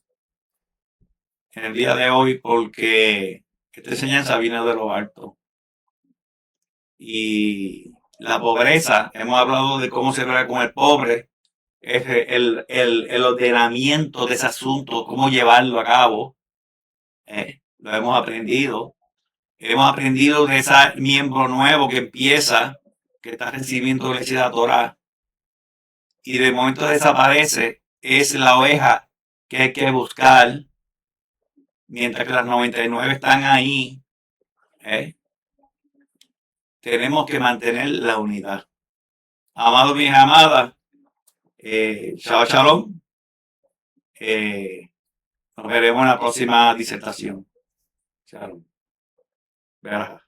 en el día de hoy porque esta enseñanza viene de lo alto. Y la pobreza, hemos hablado de cómo se ve con el pobre, es el ordenamiento de ese asunto, cómo llevarlo a cabo. Lo hemos aprendido. hemos aprendido de ese miembro nuevo que empieza, que está recibiendo leche de la Torah, y de momento desaparece, es la oveja que hay que buscar, mientras que las 99 están ahí. Tenemos que mantener la unidad. Amados, mis amadas, Shabbat Shalom. Nos veremos en la próxima disertación. Shalom. Verá.